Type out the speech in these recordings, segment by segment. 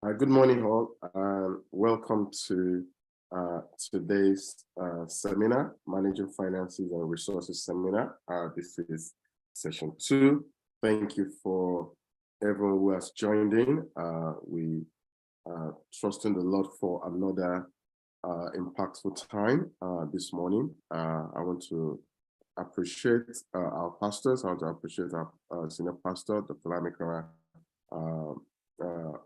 Good morning, all. Welcome to today's seminar, Managing Finances and Resources Seminar. This is session 2. Thank you for everyone who has joined in. We trusting the Lord for another impactful time this morning. I want to appreciate our pastors. I want to appreciate our senior pastor, Dr. Lamikara,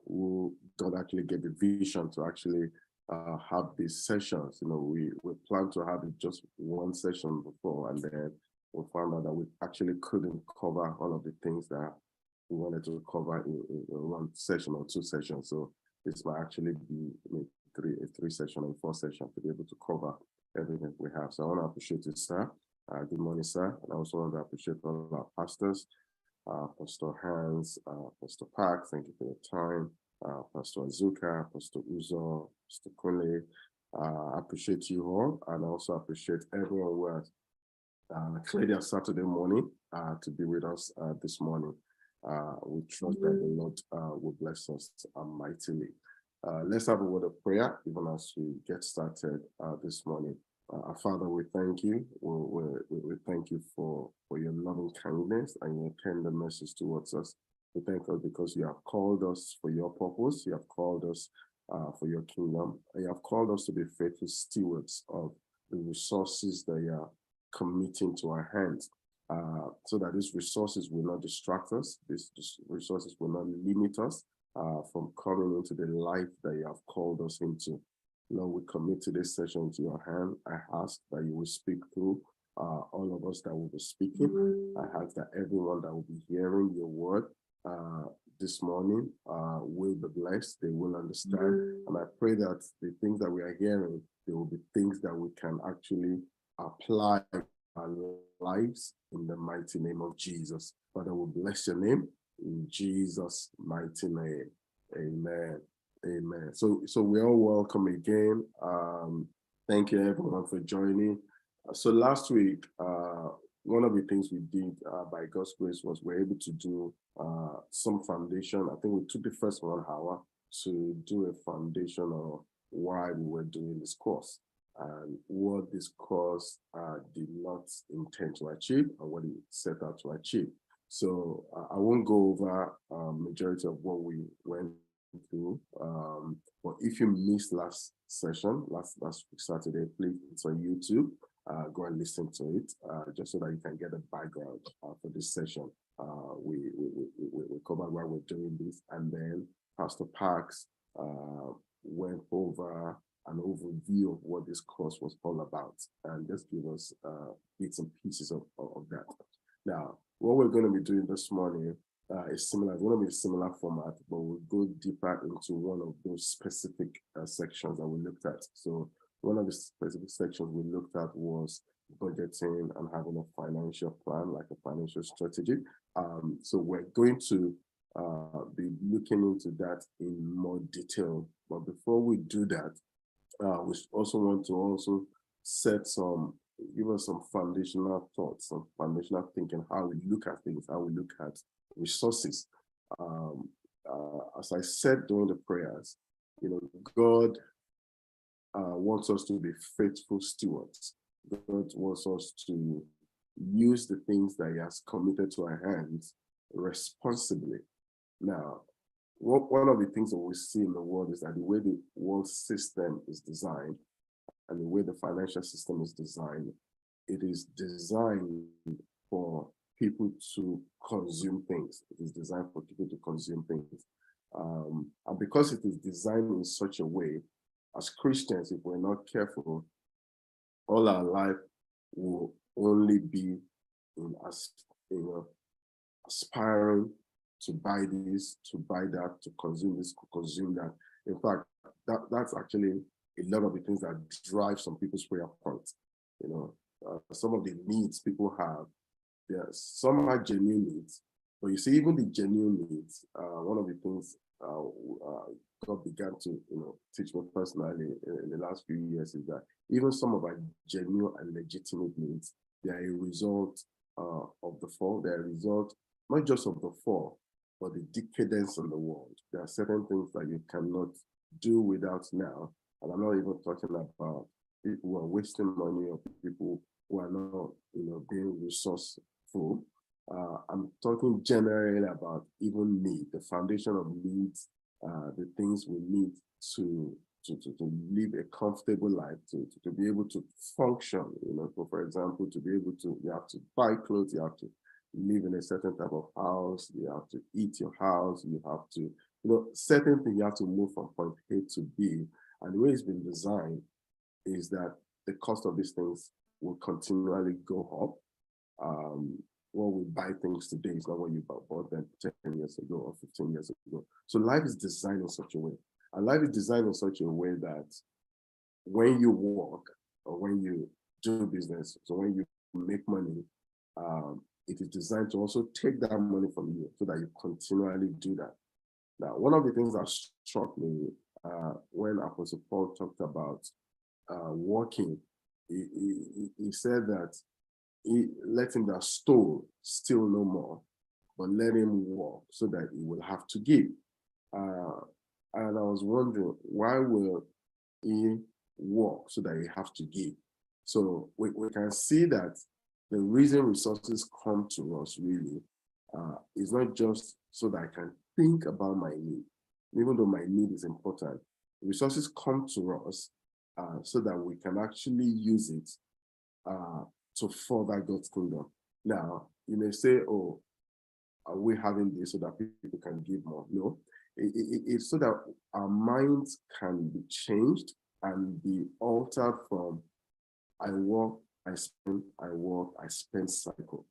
who God actually gave the vision to actually have these sessions. We planned to have it just one session before, and then we found out that we actually couldn't cover all of the things that we wanted to cover in one session or two sessions. So this might actually be a three session and 4 sessions to be able to cover everything we have. So I want to appreciate you, sir. Good morning, sir. And I also want to appreciate all of our pastors. Pastor Hans, Pastor Park, thank you for your time. Pastor Azuka, Pastor Uzo, Pastor Kunle, I appreciate you all, and I also appreciate everyone who has cleared their Saturday morning to be with us this morning. We trust that the Lord will bless us mightily. Let's have a word of prayer even as we get started this morning. Our Father, we thank you. We thank you for your loving kindness and your tender mercies towards us. We thank you because you have called us for your purpose. You have called us for your kingdom. And you have called us to be faithful stewards of the resources that you are committing to our hands, so that these resources will not distract us. These resources will not limit us from coming into the life that you have called us into. Lord, we commit today's session to your hand. I ask that you will speak through all of us that will be speaking. I ask that everyone that will be hearing your word this morning will be blessed. They will understand. And I pray that the things that we are hearing, they will be things that we can actually apply our lives in the mighty name of Jesus. Father, we bless your name in Jesus' mighty name. Amen. Amen. So we're all welcome again. Thank you everyone for joining. So last week, one of the things we did by God's grace was we're able to do some foundation. I think we took the first 1 hour to do a foundation of why we were doing this course and what this course did not intend to achieve and what it set out to achieve. So I won't go over majority of what we went through, but if you missed last session, last Saturday, please, it's on YouTube. Go and listen to it, just so that you can get a background for this session. We covered why we're doing this, and then Pastor Parks went over an overview of what this course was all about, and just give us bits and pieces of that. Now, what we're going to be doing this morning is similar. It's going to be a similar format, but we'll go deeper into one of those specific sections that we looked at. So one of the specific sections we looked at was budgeting and having a financial plan, like a financial strategy. So we're going to be looking into that in more detail. But before we do that, we also want to also give us some foundational thoughts, some foundational thinking, how we look at things, how we look at resources. As I said during the prayers, God wants us to be faithful stewards. God wants us to use the things that he has committed to our hands responsibly. Now, one of the things that we see in the world is that the way the world system is designed and the way the financial system is designed, it is designed for people to consume things. It is designed for people to consume things. And because it is designed in such a way, as Christians, if we're not careful, all our life will only be aspiring to buy this, to buy that, to consume this, to consume that. In fact, that's actually a lot of the things that drive some people's prayer points. Some of the needs people have, some are genuine needs, but you see, even the genuine needs, one of the things God began to teach me personally in the last few years is that even some of our genuine and legitimate needs, they are a result of the fall. They are a result not just of the fall, or the decadence in the world. There are certain things that you cannot do without now. And I'm not even talking about people who are wasting money or people who are not, being resourceful. I'm talking generally about even need, the foundation of needs, the things we need to live a comfortable life, to be able to function, for example, to be able to, you have to buy clothes, you have to live in a certain type of house, you have to eat your house, you have to, certain things you have to move from point A to B. And the way it's been designed is that the cost of these things will continually go up. What we buy things today is not what you bought them 10 years ago or 15 years ago. So life is designed in such a way. And life is designed in such a way that when you work or when you do business, so when you make money, it is designed to also take that money from you so that you continually do that. Now, one of the things that struck me when Apostle Paul talked about working, he said that let him that stole steal no more, but let him work so that he will have to give. And I was wondering, why will he work so that he have to give? So we can see that the reason resources come to us really is not just so that I can think about my need, even though my need is important. Resources come to us so that we can actually use it to further God's kingdom. Now, you may say, oh, are we having this so that people can give more? No, it's so that our minds can be changed and be altered from I work, I spend, I work, I spend cycle.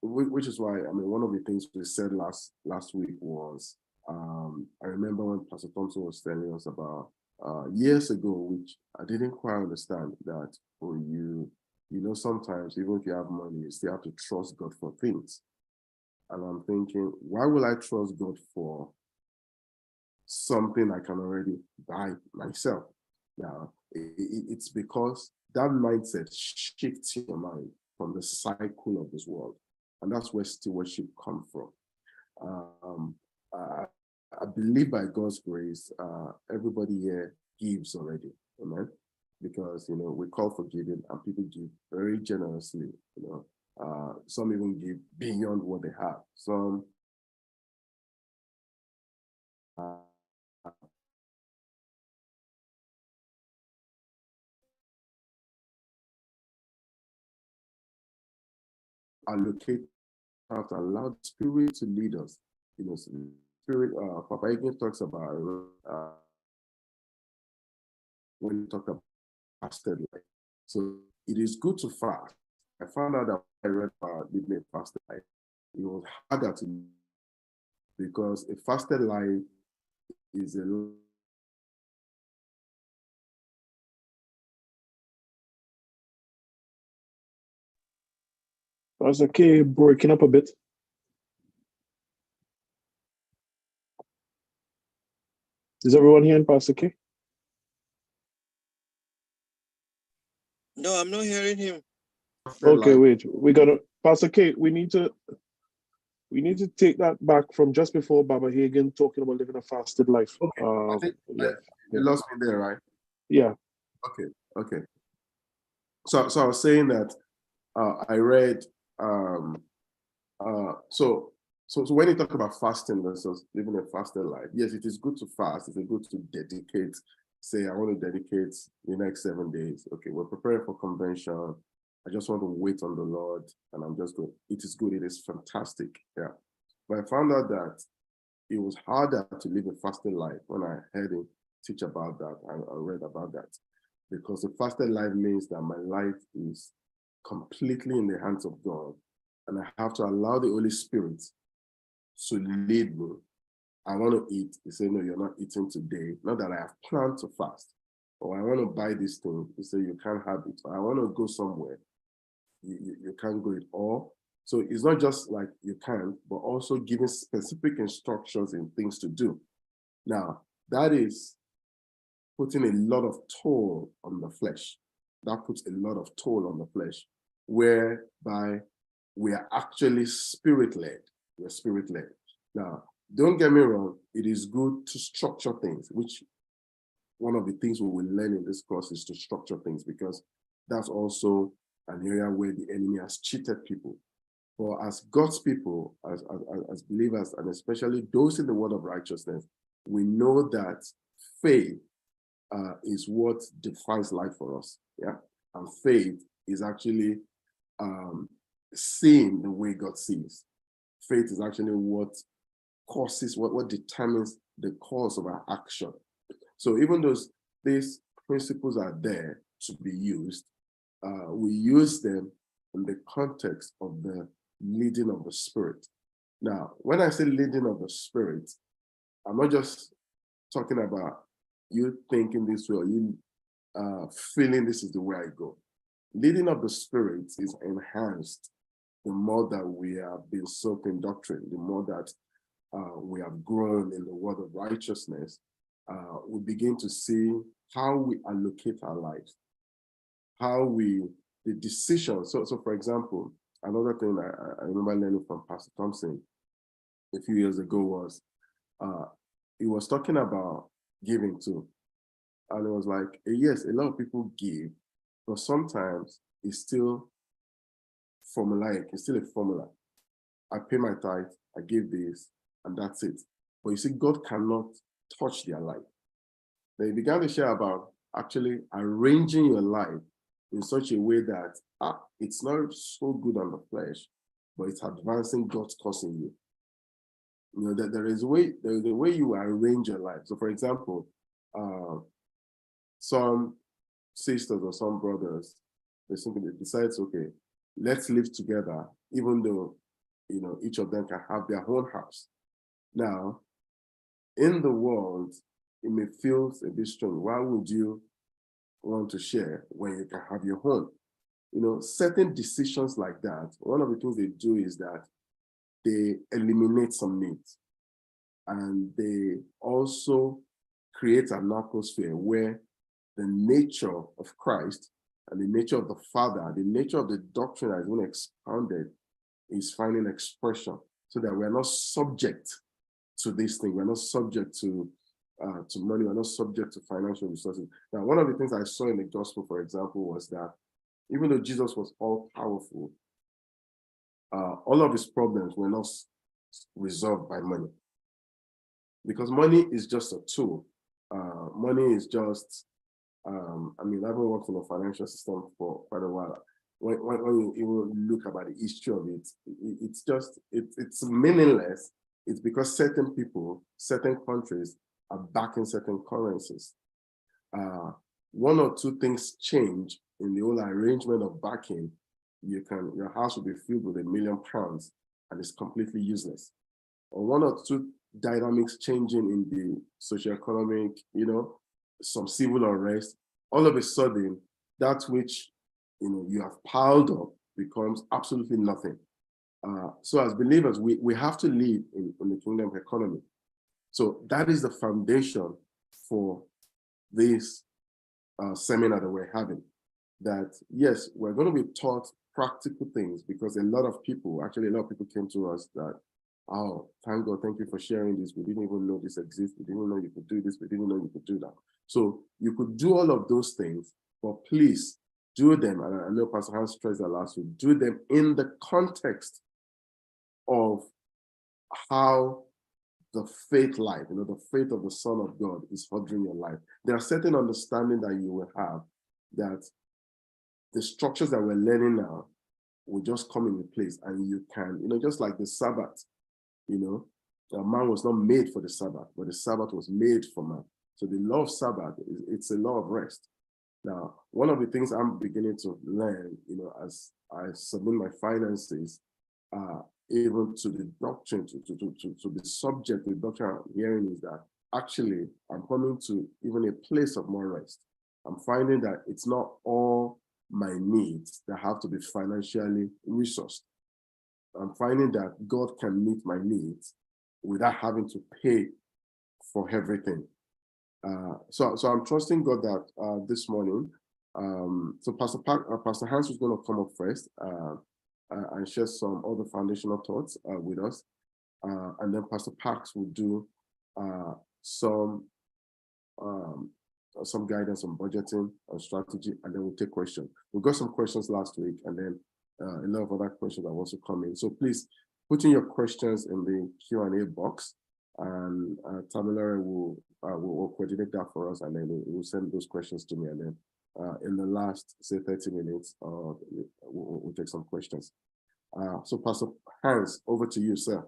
Which is why, one of the things we said last week was, I remember when Pastor Thompson was telling us about years ago, which I didn't quite understand, that for you, sometimes even if you have money, you still have to trust God for things. And I'm thinking, why will I trust God for something I can already buy myself? Now, it's because that mindset shifts your mind from the cycle of this world. And that's where stewardship comes from. I believe by God's grace, everybody here gives already, amen? Because, we call for giving and people give very generously, some even give beyond what they have. Some allocate out, allow the Spirit to lead us. Spirit, Papa again talks about when you talk about fasted life. So it is good to fast. I found out that I read about living a fasted life. It was harder to, because a fasted life is a That's okay, breaking up a bit. Is everyone hearing Pastor K? No, I'm not hearing him. Okay, wait. We gotta, Pastor K, we need to take that back from just before Baba Hagen talking about living a fasted life. Okay. I think you lost me there, right? Yeah. Okay. So I was saying that I read so when you talk about fasting versus living a fasted life, yes, it is good to fast. It's good to dedicate. Say, I want to dedicate the next 7 days. Okay, we're preparing for convention. I just want to wait on the Lord, and I'm just going. It is good. It is fantastic. Yeah, but I found out that it was harder to live a fasted life when I heard him teach about that. I read about that, because the fasted life means that my life is completely in the hands of God, and I have to allow the Holy Spirit to lead me. I want to eat. He said, no, you're not eating today. Not that I have planned to fast. Or I want to buy this thing. He said, you can't have it. Or I want to go somewhere. You can't go it all. So it's not just like you can, but also giving specific instructions and things to do. Now, that is putting a lot of toll on the flesh. That puts a lot of toll on the flesh, whereby we are actually spirit-led. We're spirit-led. Now, don't get me wrong, it is good to structure things, which one of the things we will learn in this course is to structure things, because that's also an area where the enemy has cheated people. But as God's people, as believers, and especially those in the word of righteousness, we know that faith is what defines life for us. Yeah. And faith is actually seeing the way God sees. Faith is actually what causes, what determines the cause of our action. So even though these principles are there to be used, we use them in the context of the leading of the Spirit. Now, when I say leading of the Spirit, I'm not just talking about you thinking this way or you feeling this is the way I go. Leading of the Spirit is enhanced the more that we have been soaked in doctrine, the more that we have grown in the word of righteousness. We begin to see how we allocate our lives, how the decisions. So for example, another thing I remember learning from Pastor Thompson a few years ago was, he was talking about giving too. And it was like, yes, a lot of people give, but sometimes it's still formulaic, it's still a formula. I pay my tithe, I give this, and that's it. But you see, God cannot touch their life. They began to share about actually arranging your life in such a way that it's not so good on the flesh, but it's advancing God's cause in you. You know, that there is a way you arrange your life. So for example, some sisters or some brothers, they simply decide, okay, let's live together, even though, you know, each of them can have their own house. Now, in the world, it may feel a bit strange. Why would you want to share when you can have your own? You know, certain decisions like that, one of the things they do is that they eliminate some needs. And they also create an atmosphere where the nature of Christ and the nature of the Father, the nature of the doctrine that has been expounded is finding expression, so that we're not subject to this thing. We're not subject to money. We're not subject to financial resources. Now, one of the things I saw in the gospel, for example, was that even though Jesus was all powerful, all of his problems were not resolved by money. Because money is just a tool. Money is just, I mean, I've been working in the financial system for quite a while. When you even look about the history of it, it's meaningless. It's because certain people, certain countries are backing certain currencies. One or two things change in the whole arrangement of backing. Your house will be filled with £1 million and it's completely useless. Or one or two dynamics changing in the socioeconomic, you know, some civil unrest, all of a sudden, that which, you know, you have piled up becomes absolutely nothing. So as believers, we have to live in the kingdom economy. So that is the foundation for this seminar that we're having. That yes, we're going to be taught practical things, because a lot of people came to us that, oh, thank God, thank you for sharing this. We didn't even know this exists. We didn't know you could do this. We didn't know you could do that. So you could do all of those things, but please do them. And I know Pastor Hans stressed that last week, do them in the context of how the faith life, you know, the faith of the Son of God is ordering your life. There are certain understanding that you will have that the structures that we're learning now will just come into place, and you can, you know, just like the Sabbath, you know, man was not made for the Sabbath, but the Sabbath was made for man. So the law of Sabbath, it's a law of rest. Now, one of the things I'm beginning to learn, you know, as I submit my finances, even to the doctrine, to the subject, the doctrine I'm hearing is that actually I'm coming to even a place of more rest. I'm finding that it's not all my needs that have to be financially resourced. I'm finding that God can meet my needs without having to pay for everything. So I'm trusting God that this morning, so Pastor Hans is going to come up first and share some other foundational thoughts with us. and then Pastor Parks will do some guidance on budgeting and strategy, and then we'll take questions. We got some questions last week, and then a lot of other questions that want to come in. So please put in your questions in the Q&A box, and Tamilore will coordinate that for us, and then we'll send those questions to me, and then in the last, say, 30 minutes, we'll take some questions. So Pastor Hans, over to you, sir.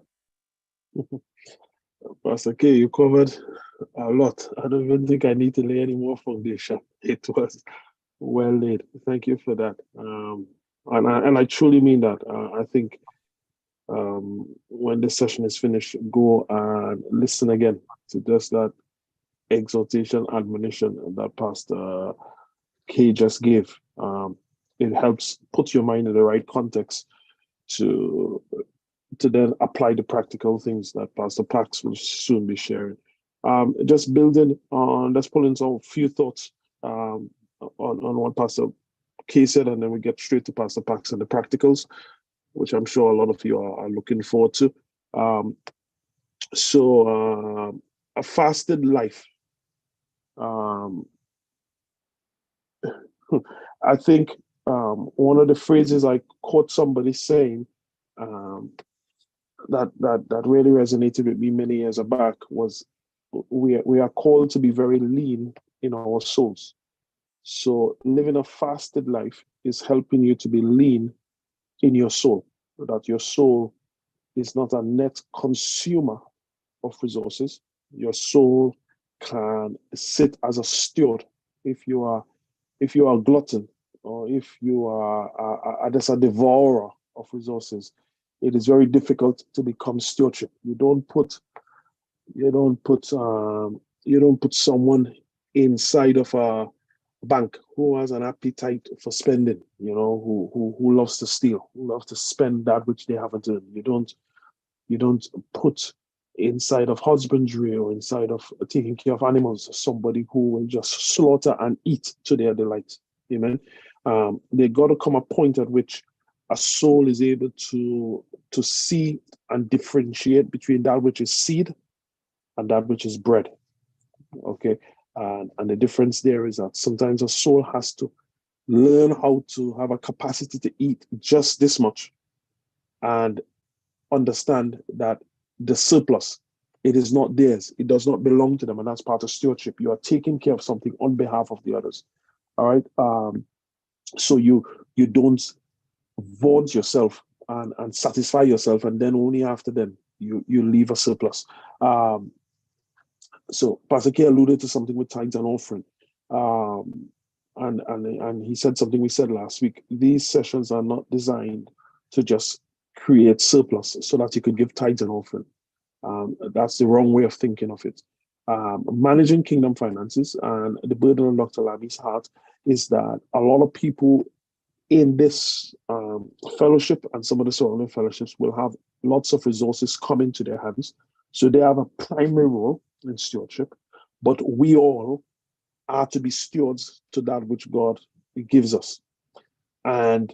Pastor K, you covered a lot. I don't even think I need to lay any more foundation. It was well laid. Thank you for that. And I truly mean that. I think when this session is finished, go and listen again to just that exhortation, admonition that Pastor K just gave. It helps put your mind in the right context to then apply the practical things that Pastor Pax will soon be sharing. Just building on, let's pull in some few thoughts on what Pastor K said, and then we get straight to Pastor Pax and the practicals, which I'm sure a lot of you are looking forward to. So a fasted life. I think one of the phrases I caught somebody saying that really resonated with me many years back was, we are called to be very lean in our souls. So living a fasted life is helping you to be lean in your soul, so that your soul is not a net consumer of resources. Your soul can sit as a steward. If you are a glutton, or if you are just a devourer of resources, it is very difficult to become stewardship. You don't put someone inside of a bank who has an appetite for spending, who loves to steal, who loves to spend that which they haven't earned. You don't put inside of husbandry or inside of taking care of animals somebody who will just slaughter and eat to their delight. Amen. They got to come a point at which a soul is able to see and differentiate between that which is seed and that which is bread. Okay. And the difference there is that sometimes a soul has to learn how to have a capacity to eat just this much and understand that the surplus, it is not theirs. It does not belong to them. And that's part of stewardship. You are taking care of something on behalf of the others. All right. So you don't vaunt yourself and satisfy yourself, and then only after then you leave a surplus. So Pastor K alluded to something with tithes and offering. And he said something we said last week. These sessions are not designed to just create surplus so that you could give tithes and offering. That's the wrong way of thinking of it. Managing kingdom finances, and the burden on Dr. Lami's heart is that a lot of people in this fellowship and some of the surrounding fellowships will have lots of resources coming to their hands. So they have a primary role in stewardship, but we all are to be stewards to that which God gives us. And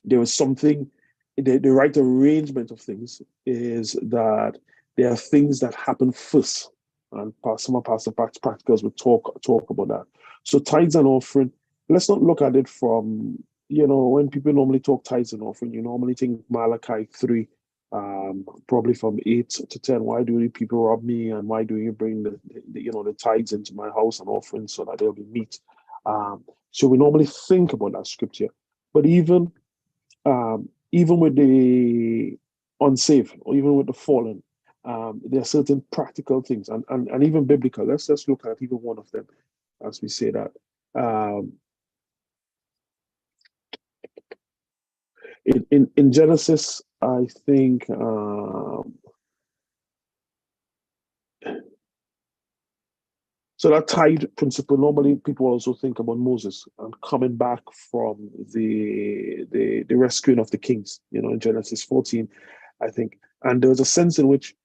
there is something, the right arrangement of things is that there are things that happen first. And some of Pastor Practicals will talk about that. So tithes and offering, let's not look at it from, when people normally talk tithes and offering, you normally think Malachi 3, probably from 8 to 10. Why do you people rob me? And why do you bring the tithes into my house and offerings so that there'll be meat? So we normally think about that scripture. But even with the unsaved, or even with the fallen, there are certain practical things and even biblical. Let's look at even one of them as we say that. In Genesis, I think so that tithe principle, normally people also think about Moses and coming back from the rescuing of the kings, in Genesis 14, I think. And there was a sense in which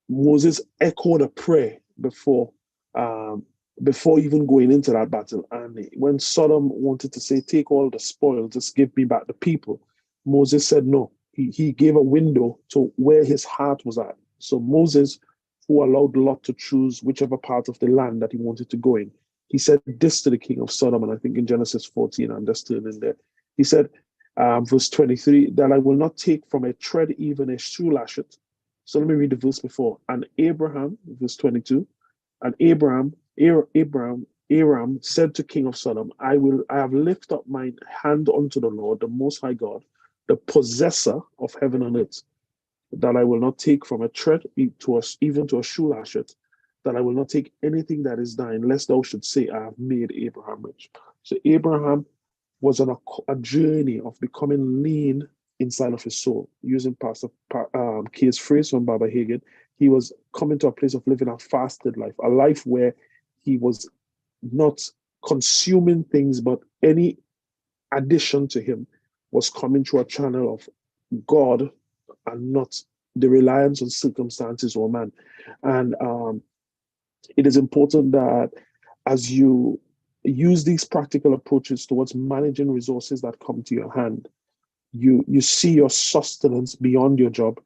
Moses echoed a prayer before even going into that battle. And when Sodom wanted to say, take all the spoil, just give me back the people, Moses said, no, he gave a window to where his heart was at. So Moses, who allowed Lot to choose whichever part of the land that he wanted to go in, he said this to the king of Sodom, and I think in Genesis 14, I'm just turning there. He said, verse 23, that I will not take from a tread even a shoe lashet. So let me read the verse before. And Abraham, verse 22, and Aram said to king of Sodom, I have lifted up my hand unto the Lord, the Most High God, the possessor of heaven and earth, that I will not take from a tread even to a shoe lashet, that I will not take anything that is thine, lest thou should say, I have made Abraham rich. So Abraham was on a journey of becoming lean inside of his soul, using Pastor K's phrase from Baba Hagen. He was coming to a place of living a fasted life, a life where he was not consuming things, but any addition to him was coming through a channel of God and not the reliance on circumstances or man. And it is important that as you use these practical approaches towards managing resources that come to your hand, you see your sustenance beyond your job,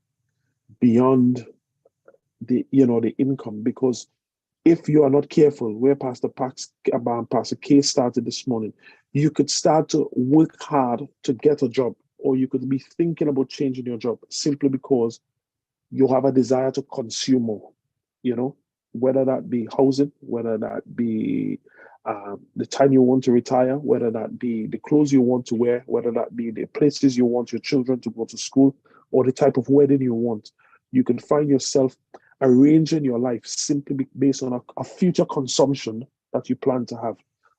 beyond the income. Because if you are not careful, where Pastor K started this morning, you could start to work hard to get a job, or you could be thinking about changing your job simply because you have a desire to consume more, whether that be housing, whether that be the time you want to retire, whether that be the clothes you want to wear, whether that be the places you want your children to go to school, or the type of wedding you want. You can find yourself arranging your life simply based on a future consumption that you plan to have.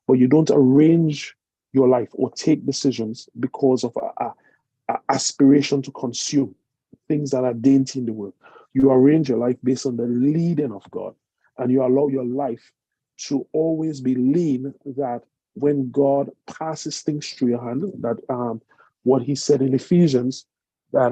But you don't arrange your life or take decisions because of a aspiration to consume things that are dainty in the world. You arrange your life based on the leading of God, and you allow your life to always be lean, that when God passes things through your hand, that what he said in Ephesians, that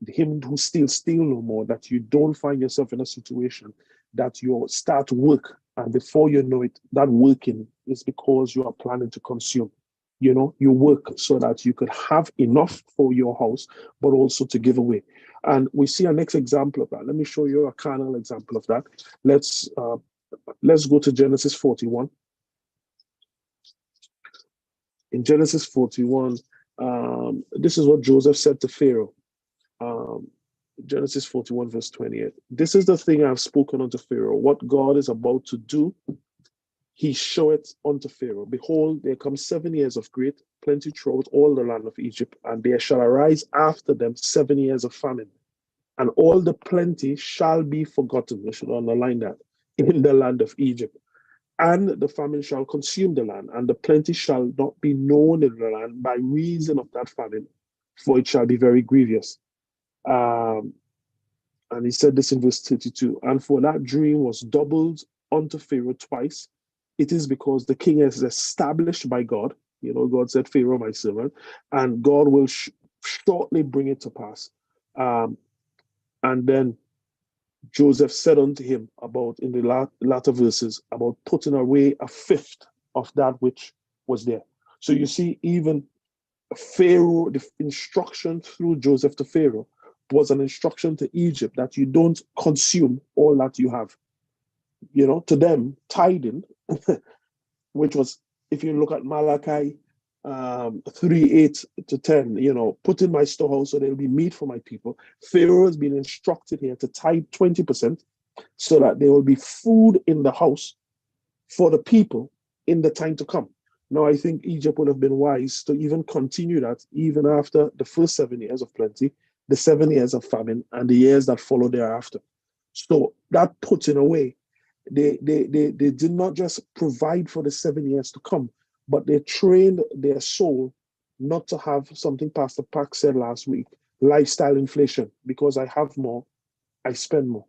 him who steal no more, that you don't find yourself in a situation that you start work, and before you know it, that working is because you are planning to consume. You work so that you could have enough for your house, but also to give away. And we see our next example of that. Let me show you a carnal example of that. Let's go to Genesis 41. In Genesis 41, this is what Joseph said to Pharaoh. Genesis 41, verse 28. This is the thing I have spoken unto Pharaoh. What God is about to do, he showeth unto Pharaoh. Behold, there come 7 years of great plenty throughout all the land of Egypt, and there shall arise after them 7 years of famine. And all the plenty shall be forgotten. I should underline that. In the land of Egypt. And the famine shall consume the land, and the plenty shall not be known in the land by reason of that famine, for it shall be very grievous. And he said this in verse 32. And for that dream was doubled unto Pharaoh twice. It is because the king is established by God. God said, Pharaoh, my servant, and God will shortly bring it to pass. And then Joseph said unto him about, in the latter verses, about putting away a fifth of that which was there. So you see, even Pharaoh, the instruction through Joseph to Pharaoh was an instruction to Egypt that you don't consume all that you have. To them, tithing, which was, if you look at Malachi 3:8-10, put in my storehouse so there'll be meat for my people. Pharaoh has been instructed here to tithe 20% so that there will be food in the house for the people in the time to come. Now, I think Egypt would have been wise to even continue that even after the first 7 years of plenty, the 7 years of famine, and the years that follow thereafter. So that putting away, they did not just provide for the 7 years to come, but they trained their soul not to have something Pastor Park said last week, lifestyle inflation. Because I have more, I spend more.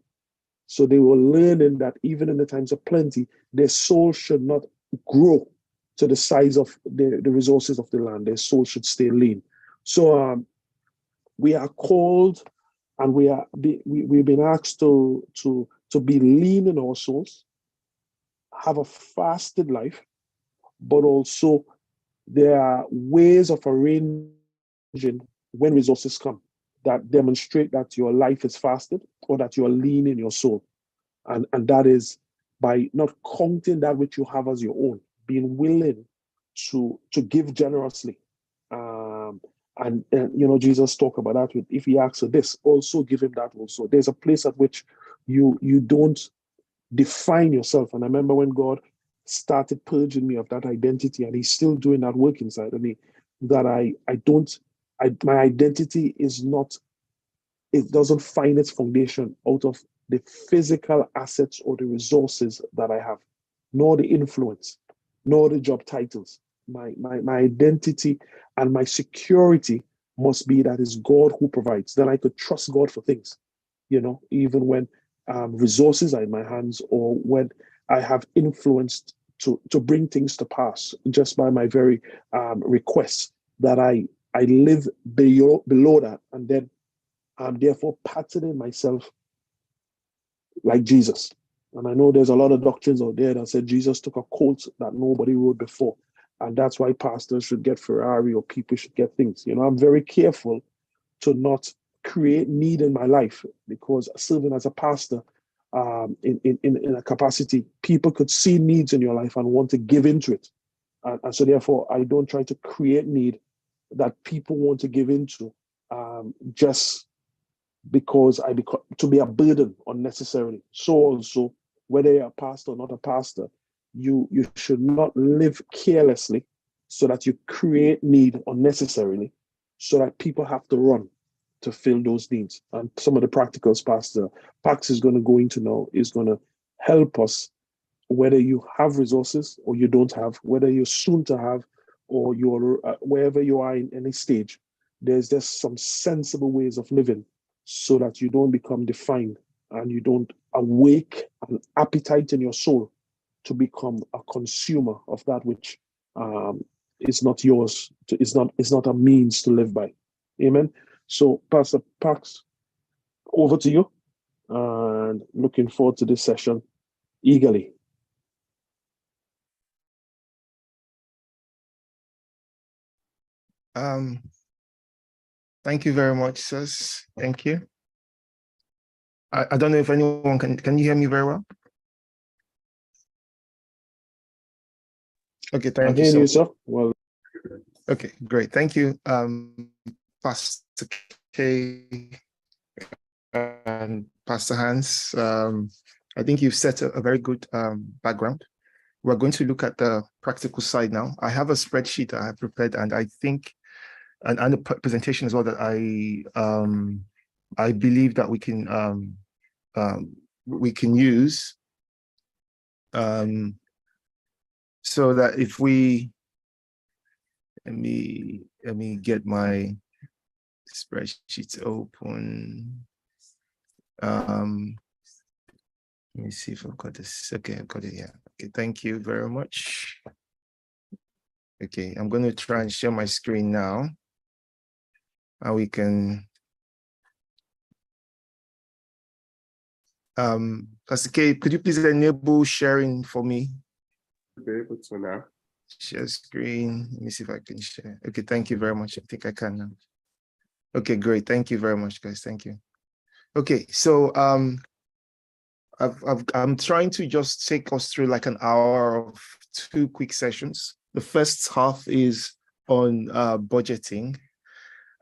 So they were learning that even in the times of plenty, their soul should not grow to the size of the resources of the land. Their soul should stay lean. So we are called, and we've been asked to be lean in our souls, have a fasted life, but also there are ways of arranging when resources come that demonstrate that your life is fasted or that you are lean in your soul. And that is by not counting that which you have as your own, being willing to give generously. And Jesus talked about that with, if he asks for this, also give him that also. There's a place at which you don't define yourself. And I remember when God started purging me of that identity, and he's still doing that work inside of me, that my identity is not, it doesn't find its foundation out of the physical assets or the resources that I have, nor the influence, nor the job titles. My identity and my security must be that it's God who provides. Then I could trust God for things, even when resources are in my hands, or when I have influence to bring things to pass just by my very requests, that I live below that, and then I'm therefore patterning myself like Jesus. And I know there's a lot of doctrines out there that said Jesus took a colt that nobody rode before, and that's why pastors should get Ferrari or people should get things. I'm very careful to not create need in my life, because serving as a pastor in a capacity, people could see needs in your life and want to give into it. And so therefore, I don't try to create need that people want to give into just because to be a burden unnecessarily. So also, whether you're a pastor or not a pastor, you should not live carelessly so that you create need unnecessarily, so that people have to run to fill those needs. And some of the practicals Pastor Pax is going to go into now is going to help us, whether you have resources or you don't have, whether you're soon to have, or you're wherever you are in any stage. There's just some sensible ways of living so that you don't become defined and you don't awake an appetite in your soul to become a consumer of that which is not yours, is not a means to live by. Amen. So, Pastor Pax, over to you, and looking forward to this session eagerly. Thank you very much, sirs. Thank you. I don't know if anyone can you hear me very well? Okay, thank you. I hear you, sir. Well, okay, great. Thank you, Pastor K and Pastor Hans. I think you've set a very good background. We're going to look at the practical side now. I have a spreadsheet I have prepared, and I think, and the presentation as well, that I believe that we can use, so that if we, let me get my spreadsheet open. Let me see if I've got this. Okay, I've got it. Yeah. Okay, thank you very much. Okay, I'm going to try and share my screen now, and we can. Pastor K, could you please enable sharing for me? Okay, able to now. Share screen. Let me see if I can share. Okay, thank you very much. I think I can now. Okay, great. Thank you very much, guys. Thank you. Okay, so I'm trying to just take us through like an hour of 2 quick sessions. The first half is on budgeting,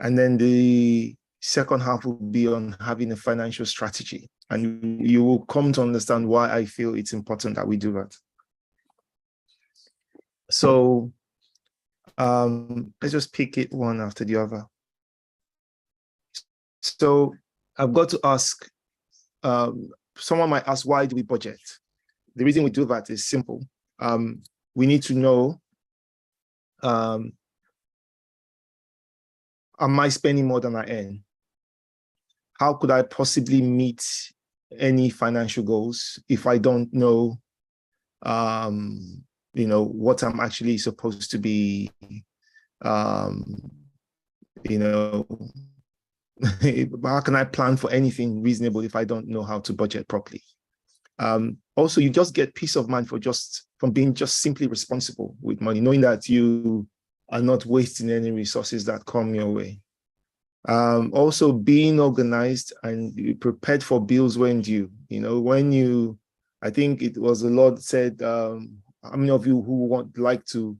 and then the second half will be on having a financial strategy. And you will come to understand why I feel it's important that we do that. So let's just pick it one after the other. So I've got to ask, someone might ask, why do we budget? The reason we do that is simple. We need to know, am I spending more than I earn? How could I possibly meet any financial goals if I don't know, what I'm actually supposed to be, how can I plan for anything reasonable if I don't know how to budget properly? Also, you just get peace of mind from being just simply responsible with money, knowing that you are not wasting any resources that come your way. Also being organized and prepared for bills when due. I think it was the Lord said, how many of you who like to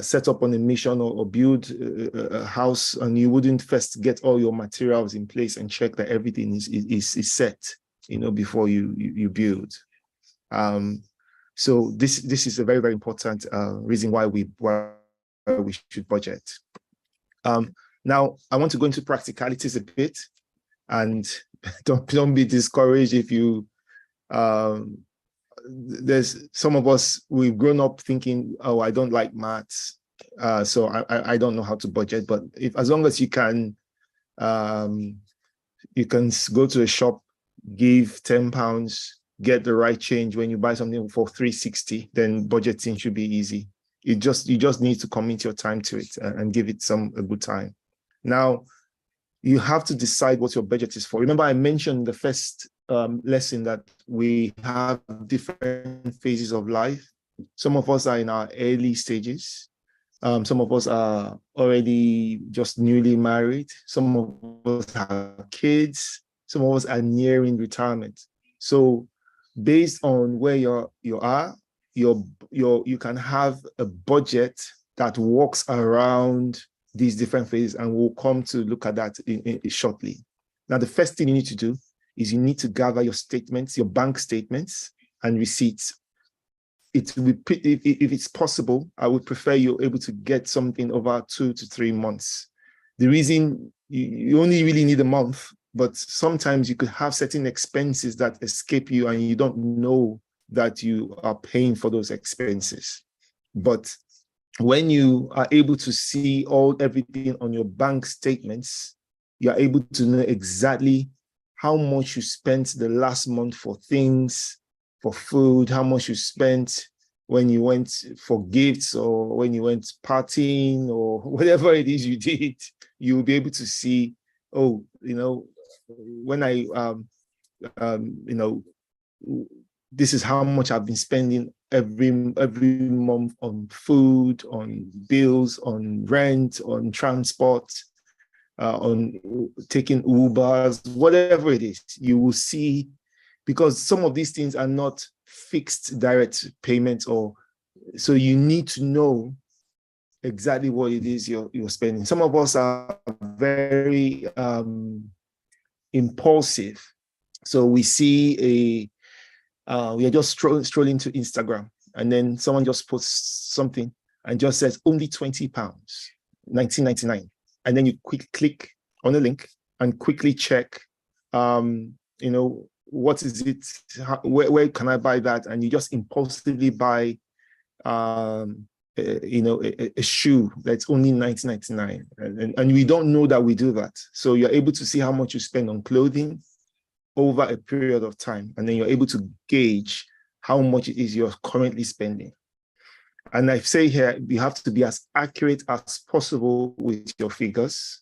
set up on a mission or build a house, and you wouldn't first get all your materials in place and check that everything is set, before you build. So this is a very, very important reason why we should budget. Now I want to go into practicalities a bit, and don't be discouraged if you there's some of us, we've grown up thinking, oh, I don't like maths, so I don't know how to budget. But as long as you can go to a shop, give £10, get the right change when you buy something for 360, then budgeting should be easy. You just need to commit your time to it and give it a good time. Now, you have to decide what your budget is for. Remember, I mentioned the first lesson that we have different phases of life. Some of us are in our early stages. Some of us are already just newly married. Some of us have kids. Some of us are nearing retirement. So based on where you are, you can have a budget that works around these different phases, and we'll come to look at that shortly. Now, the first thing you need to do is you need to gather your statements, your bank statements and receipts. If it's possible, I would prefer you're able to get something over 2 to 3 months. The reason you only really need a month, but sometimes you could have certain expenses that escape you and you don't know that you are paying for those expenses. But when you are able to see everything on your bank statements, you are able to know exactly how much you spent the last month for things, for food, how much you spent when you went for gifts or when you went partying or whatever it is you did. You'll be able to see, when this is how much I've been spending every month on food, on bills, on rent, on transport, on taking Ubers, whatever it is. You will see, because some of these things are not fixed direct payments, so you need to know exactly what it is you're spending. Some of us are very impulsive. So we see we are just strolling to Instagram, and then someone just posts something and just says only £20, 19.99, and then you click on the link and quickly check, what is it? Where can I buy that? And you just impulsively buy, a shoe that's only 19.99, and we don't know that we do that. So you're able to see how much you spend on clothing over a period of time, and then you're able to gauge how much it is you're currently spending. And I say here, you have to be as accurate as possible with your figures.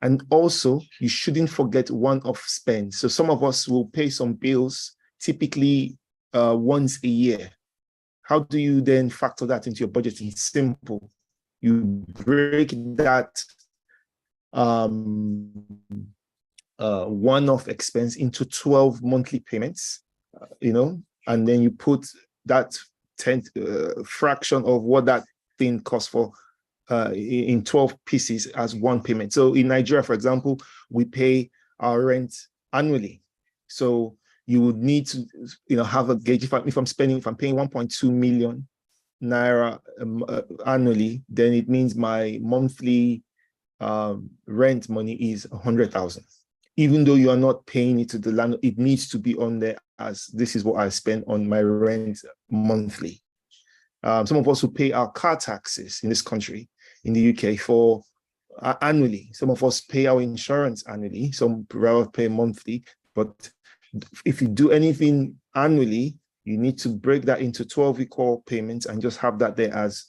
And also, you shouldn't forget one-off spend. So some of us will pay some bills typically once a year. How do you then factor that into your budgeting? It's simple. You break that one-off expense into 12 monthly payments, and then you put that 10th fraction of what that thing costs for in 12 pieces as one payment. So in Nigeria, for example, we pay our rent annually. So you would need to, have a gauge. If I'm paying 1.2 million naira annually, then it means my monthly rent money is 100,000. Even though you are not paying it to the landlord, it needs to be on there as this is what I spend on my rent monthly. Some of us who pay our car taxes in this country, in the UK, for annually. Some of us pay our insurance annually. Some pay monthly. But if you do anything annually, you need to break that into 12 equal payments and just have that there as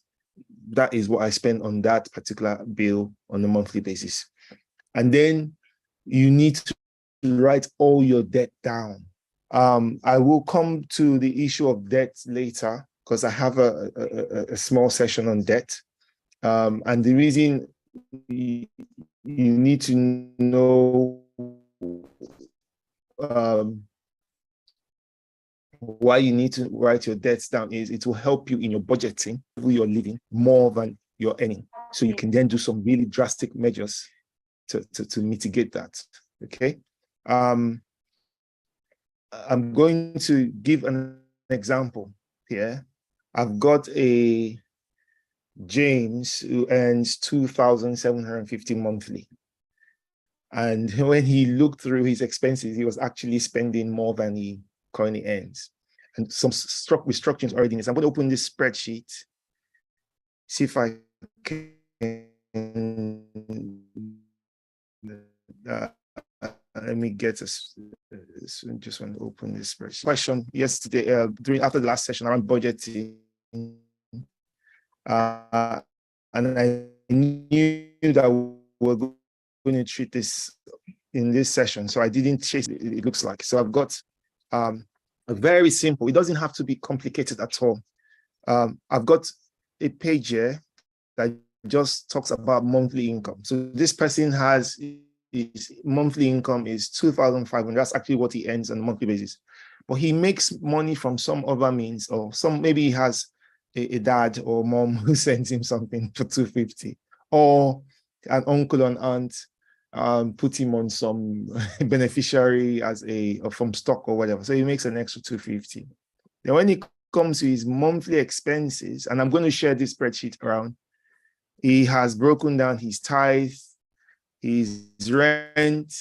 that is what I spend on that particular bill on a monthly basis. And then you need to write all your debt down. I will come to the issue of debt later because I have a small session on debt. And the reason you you need to know why you need to write your debts down is it will help you in your budgeting, where you're living more than you're earning. So you can then do some really drastic measures to mitigate that. Okay. I'm going to give an example here. I've got a James who earns 2,750 monthly. And when he looked through his expenses, he was actually spending more than he currently earns. And some restructurings already in this. I'm going to open this spreadsheet, see if I can let me get just want to open this spreadsheet. Question yesterday, after the last session around budgeting, and I knew that we're going to treat this in this session, so I didn't chase it, it looks like. So I've got a very simple, it doesn't have to be complicated at all. I've got a page here that just talks about monthly income. So this person has, his monthly income is 2,500. That's actually what he earns on a monthly basis. But he makes money from some other means, or maybe he has a dad or mom who sends him something for 250, or an uncle and aunt put him on some beneficiary as from stock or whatever. So he makes an extra 250. Then when it comes to his monthly expenses, and I'm going to share this spreadsheet around, he has broken down his tithe, his rent,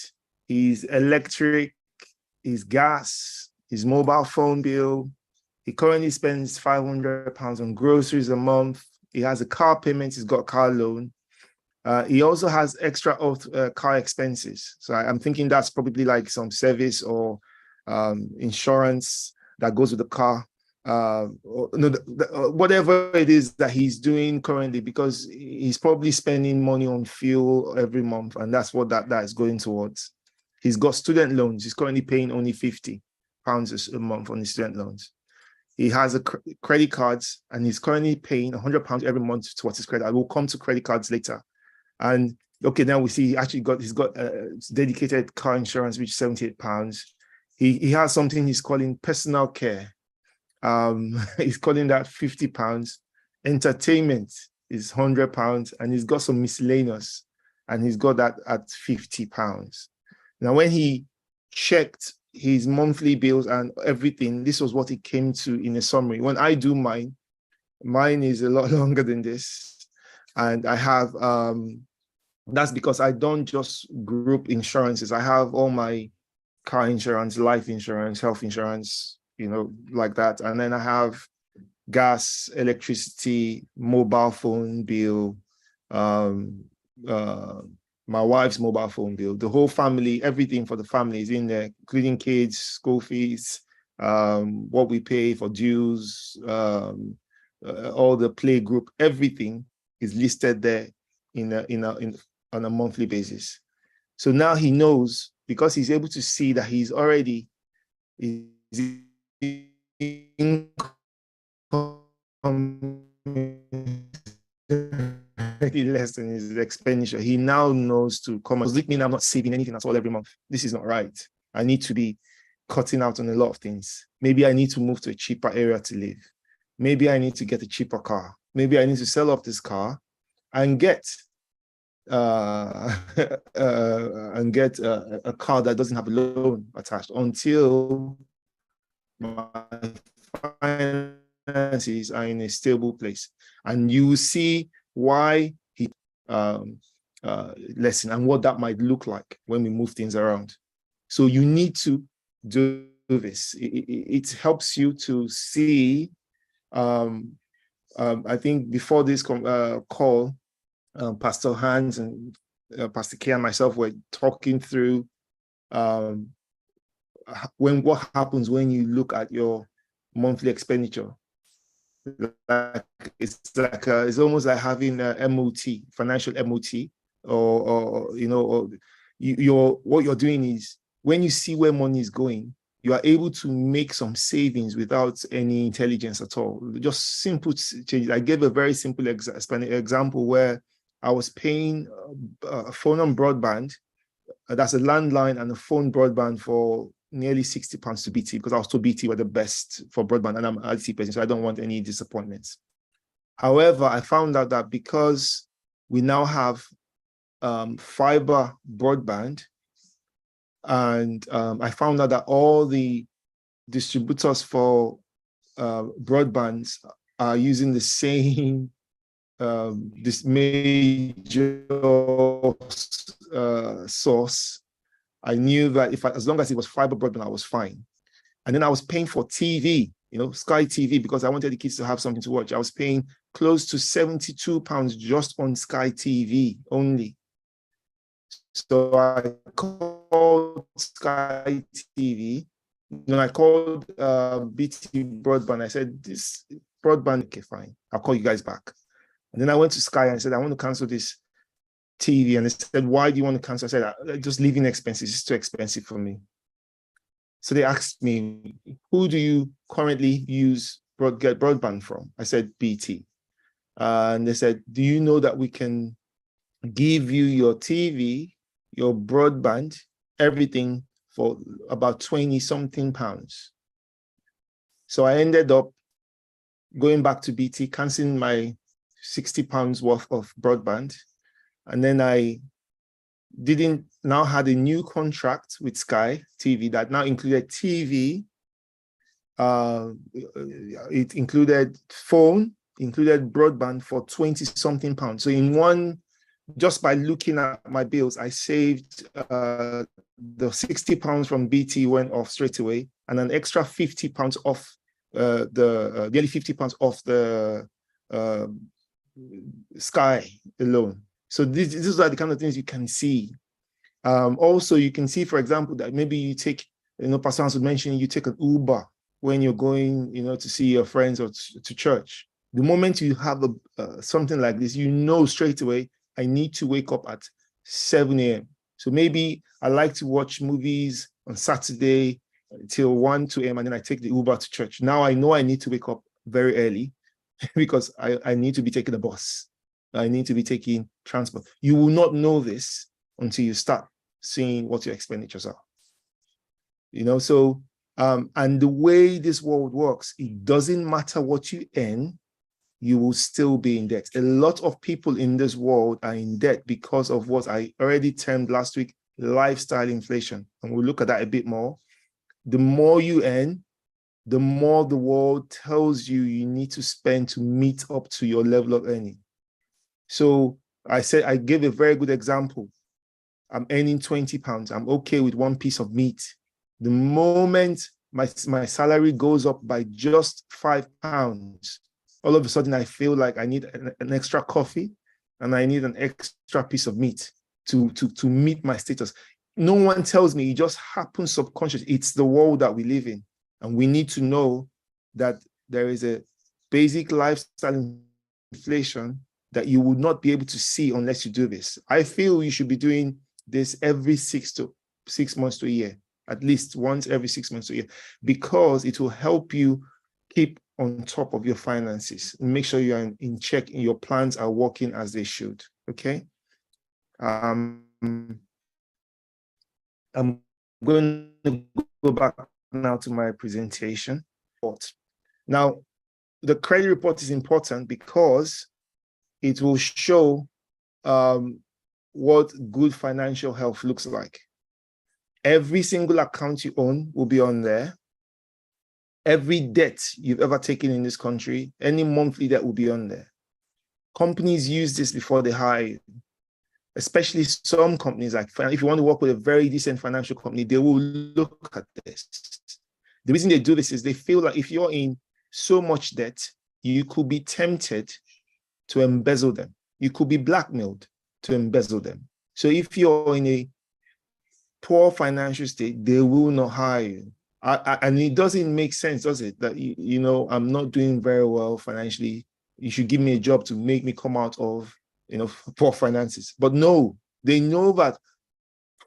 his electric, his gas, his mobile phone bill. He currently spends £500 on groceries a month. He has a car payment. He's got a car loan. He also has extra car expenses. So I'm thinking that's probably like some service or insurance that goes with the car. Whatever it is that he's doing currently, because he's probably spending money on fuel every month, and that's what that is going towards. He's got student loans. He's currently paying only £50 a month on his student loans. He has a credit cards, and he's currently paying £100 every month towards his credit. I will come to credit cards later. And okay, now we see he's got dedicated car insurance, which is £78. He has something he's calling personal care. He's calling that £50. Entertainment is £100, and he's got some miscellaneous, and he's got that at £50. Now, when he checked his monthly bills and everything, this was what he came to in a summary. When I do mine is a lot longer than this, and I have that's because I don't just group insurances. I have all my car insurance, life insurance, health insurance, like that. And then I have gas, electricity, mobile phone bill, my wife's mobile phone bill, the whole family, everything for the family is in there, including kids, school fees, what we pay for dues, all the play group, everything is listed there on a monthly basis. So now he knows, because he's able to see that he's already less than his expenditure. He now knows to come. Does it mean I'm not saving anything at all every month? This is not right. I need to be cutting out on a lot of things. Maybe I need to move to a cheaper area to live. Maybe I need to get a cheaper car. Maybe I need to sell off this car and get a car that doesn't have a loan attached until my finances are in a stable place. And you see why he lesson and what that might look like when we move things around. So you need to do this. It helps you to see. I think before this call, Pastor Hans and Pastor K and myself were talking through what happens when you look at your monthly expenditure. It's almost like having a MOT, financial MOT, or what you're doing is, when you see where money is going, you are able to make some savings without any intelligence at all. Just simple changes. I gave a very simple example where I was paying a phone and broadband, that's a landline and a phone broadband for nearly £60 to BT, because I was told BT were the best for broadband, and I'm an IT person, so I don't want any disappointments. However, I found out that because we now have fiber broadband, and I found out that all the distributors for broadbands are using the same this major source. I knew that as long as it was fiber broadband, I was fine. And then I was paying for TV, Sky TV, because I wanted the kids to have something to watch. I was paying close to £72 just on Sky TV only. So I called Sky TV. I called BT Broadband. I said, this broadband, okay, fine. I'll call you guys back. And then I went to Sky and I said, I want to cancel this TV. And they said, why do you want to cancel? I said, just living expenses. It's too expensive for me. So they asked me, who do you currently get broadband from? I said, BT. And they said, do you know that we can give you your TV, your broadband, everything for about 20-something pounds? So I ended up going back to BT, canceling my £60 worth of broadband. And then I now had a new contract with Sky TV that now included TV. It included phone, included broadband for 20-something pounds. So just by looking at my bills, I saved the £60 from BT went off straight away, and an extra £50 off nearly £50 off the Sky alone. So these are the kind of things you can see. Also, you can see, for example, that maybe you take, Pastor Hans was mentioning, you take an Uber when you're going, to see your friends or to church. The moment you have something like this, straight away, I need to wake up at 7 a.m. So maybe I like to watch movies on Saturday till 1, 2 a.m. and then I take the Uber to church. Now I know I need to wake up very early because I need to be taking a bus. I need to be taking transport. You will not know this until you start seeing what your expenditures are. And the way this world works, it doesn't matter what you earn, you will still be in debt. A lot of people in this world are in debt because of what I already termed last week, lifestyle inflation. And we'll look at that a bit more. The more you earn, the more the world tells you need to spend to meet up to your level of earning. So I gave a very good example. I'm earning £20. I'm okay with one piece of meat. The moment my salary goes up by just £5, all of a sudden I feel like I need an extra coffee and I need an extra piece of meat to meet my status. No one tells me, it just happens subconsciously. It's the world that we live in. And we need to know that there is a basic lifestyle inflation that you would not be able to see unless you do this. I feel you should be doing this every 6 months to a year, at least once every 6 months to a year, because it will help you keep on top of your finances. Make sure you are in check and your plans are working as they should. Okay. I'm going to go back now to my presentation. Now, the credit report is important because it will show what good financial health looks like. Every single account you own will be on there. Every debt you've ever taken in this country, any monthly debt will be on there. Companies use this before they hire you. Especially some companies, like if you want to work with a very decent financial company, they will look at this. The reason they do this is they feel like if you're in so much debt, you could be tempted to embezzle them. You could be blackmailed to embezzle them. So if you're in a poor financial state, they will not hire you. And it doesn't make sense, does it? That, I'm not doing very well financially. You should give me a job to make me come out of, poor finances. But no, they know that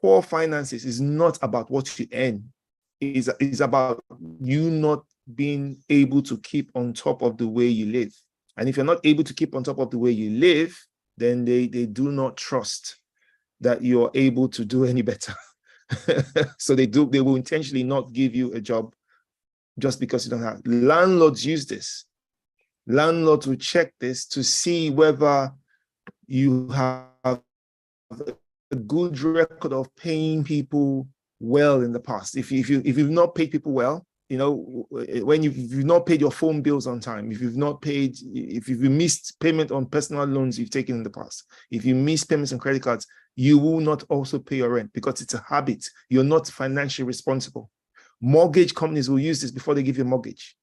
poor finances is not about what you earn. It's about you not being able to keep on top of the way you live. And if you're not able to keep on top of the way you live, then they do not trust that you're able to do any better. So they will intentionally not give you a job just because you don't have. Landlords use this. Landlords will check this to see whether you have a good record of paying people well in the past. If you've not paid people well, you know, when you've not paid your phone bills on time, if you've missed payment on personal loans you've taken in the past, if you miss payments on credit cards, you will not also pay your rent because it's a habit. You're not financially responsible. Mortgage companies will use this before they give you a mortgage,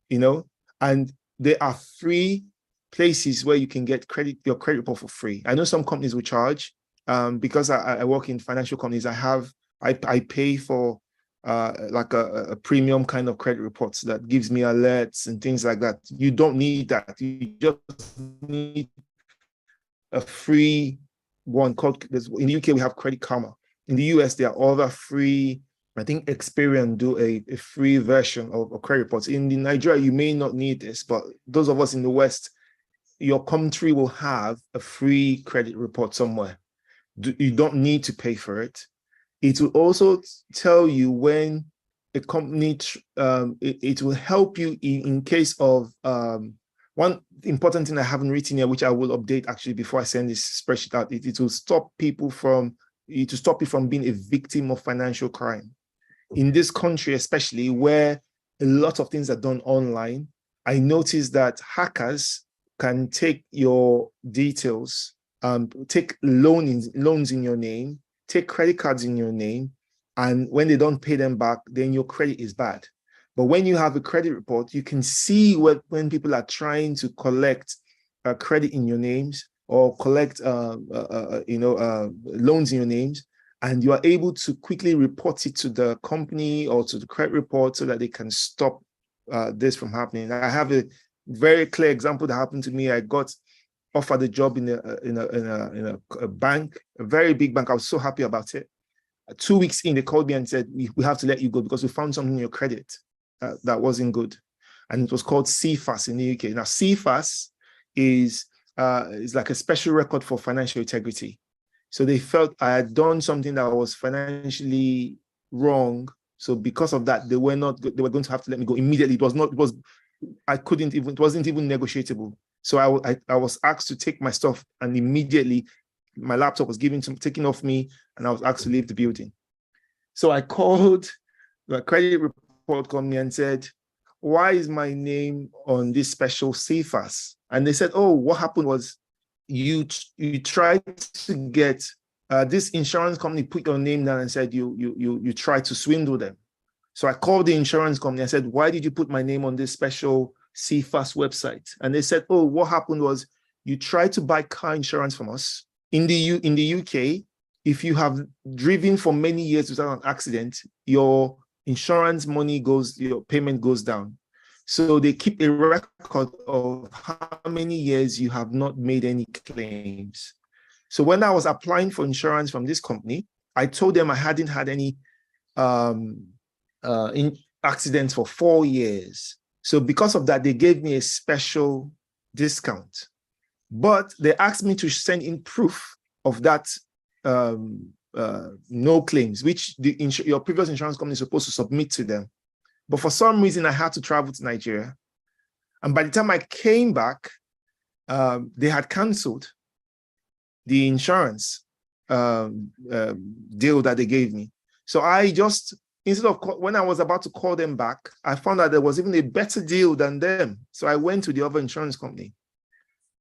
you know, and there are free places where you can get your credit report for free. I know some companies will charge. Because I work in financial companies, I pay for like a premium kind of credit reports that gives me alerts and things like that. You don't need that. You just need a free one called, in the UK, we have Credit Karma. In the US, there are other free, I think Experian do a free version of credit reports. In Nigeria, you may not need this, but those of us in the West, your country will have a free credit report somewhere. You don't need to pay for it. It will also tell you when a company, it will help you in case of, one important thing I haven't written here, which I will update actually before I send this spreadsheet out, it will stop people from, you from being a victim of financial crime. In this country, especially where a lot of things are done online, I noticed that hackers can take your details, take loans in your name, take credit cards in your name, and when they don't pay them back, then your credit is bad. But when you have a credit report, you can see when people are trying to collect credit in your names or collect loans in your names, and you are able to quickly report it to the company or to the credit report so that they can stop this from happening. I have a very clear example that happened to me. I got offered a job in a bank, a very big bank. I was so happy about it. 2 weeks in, they called me and said, we have to let you go because we found something in your credit that wasn't good. And it was called CFAS in the UK. Now, CFAS is like a special record for financial integrity. So they felt I had done something that was financially wrong. So because of that, they were going to have to let me go immediately. It wasn't even negotiable. So I was asked to take my stuff, and immediately my laptop was taken off me, and I was asked to leave the building. So I called the credit report company and said, why is my name on this special CFAS? And they said, oh, what happened was you tried to get this insurance company put your name down and said you tried to swindle them. So I called the insurance company and said, why did you put my name on this special CFAS website? And they said, oh, what happened was you tried to buy car insurance from us. In the UK, if you have driven for many years without an accident, your insurance money your payment goes down. So they keep a record of how many years you have not made any claims. So when I was applying for insurance from this company, I told them I hadn't had any accidents for 4 years. So because of that, they gave me a special discount. But they asked me to send in proof of that no claims, which your previous insurance company is supposed to submit to them. But for some reason, I had to travel to Nigeria. And by the time I came back, they had canceled the insurance deal that they gave me. So I just, instead of, when I was about to call them back, I found out there was even a better deal than them. So I went to the other insurance company.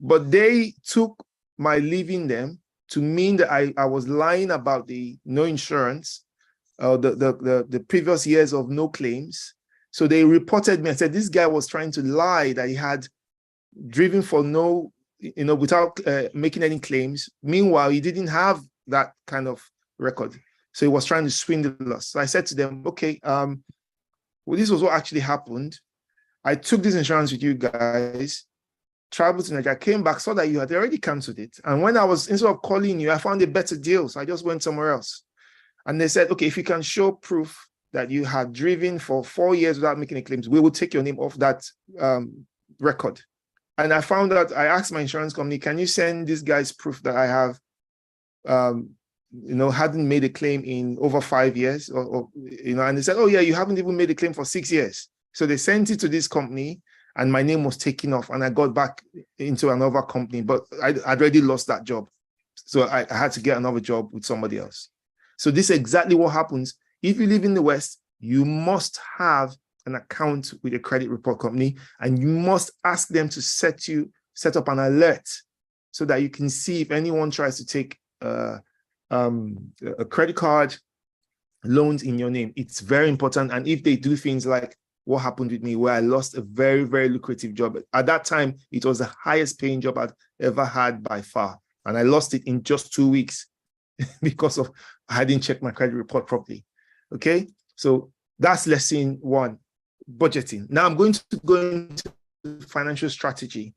But they took my leaving them to mean that I was lying about the no insurance, the previous years of no claims. So they reported me and said this guy was trying to lie that he had driven for without making any claims. Meanwhile, he didn't have that kind of record. So he was trying to swindle us. So I said to them, okay, well, this was what actually happened. I took this insurance with you guys, traveled to Nigeria, came back, saw that you had already canceled it. And when instead of calling you, I found a better deal. So I just went somewhere else. And they said, okay, if you can show proof that you had driven for 4 years without making any claims, we will take your name off that record. And I found out, I asked my insurance company, can you send these guys proof that I have, hadn't made a claim in over 5 years and they said, oh yeah, you haven't even made a claim for 6 years. So they sent it to this company and my name was taken off and I got back into another company, but I'd already lost that job. So I had to get another job with somebody else. So this is exactly what happens. If you live in the West, you must have an account with a credit report company and you must ask them to set up an alert so that you can see if anyone tries to take a credit card loans in your name. It's very important. And if they do things like what happened with me, where I lost a very, very lucrative job. At that time, it was the highest paying job I'd ever had by far. And I lost it in just 2 weeks because I hadn't checked my credit report properly. Okay, so that's lesson 1, budgeting. Now I'm going to go into financial strategy.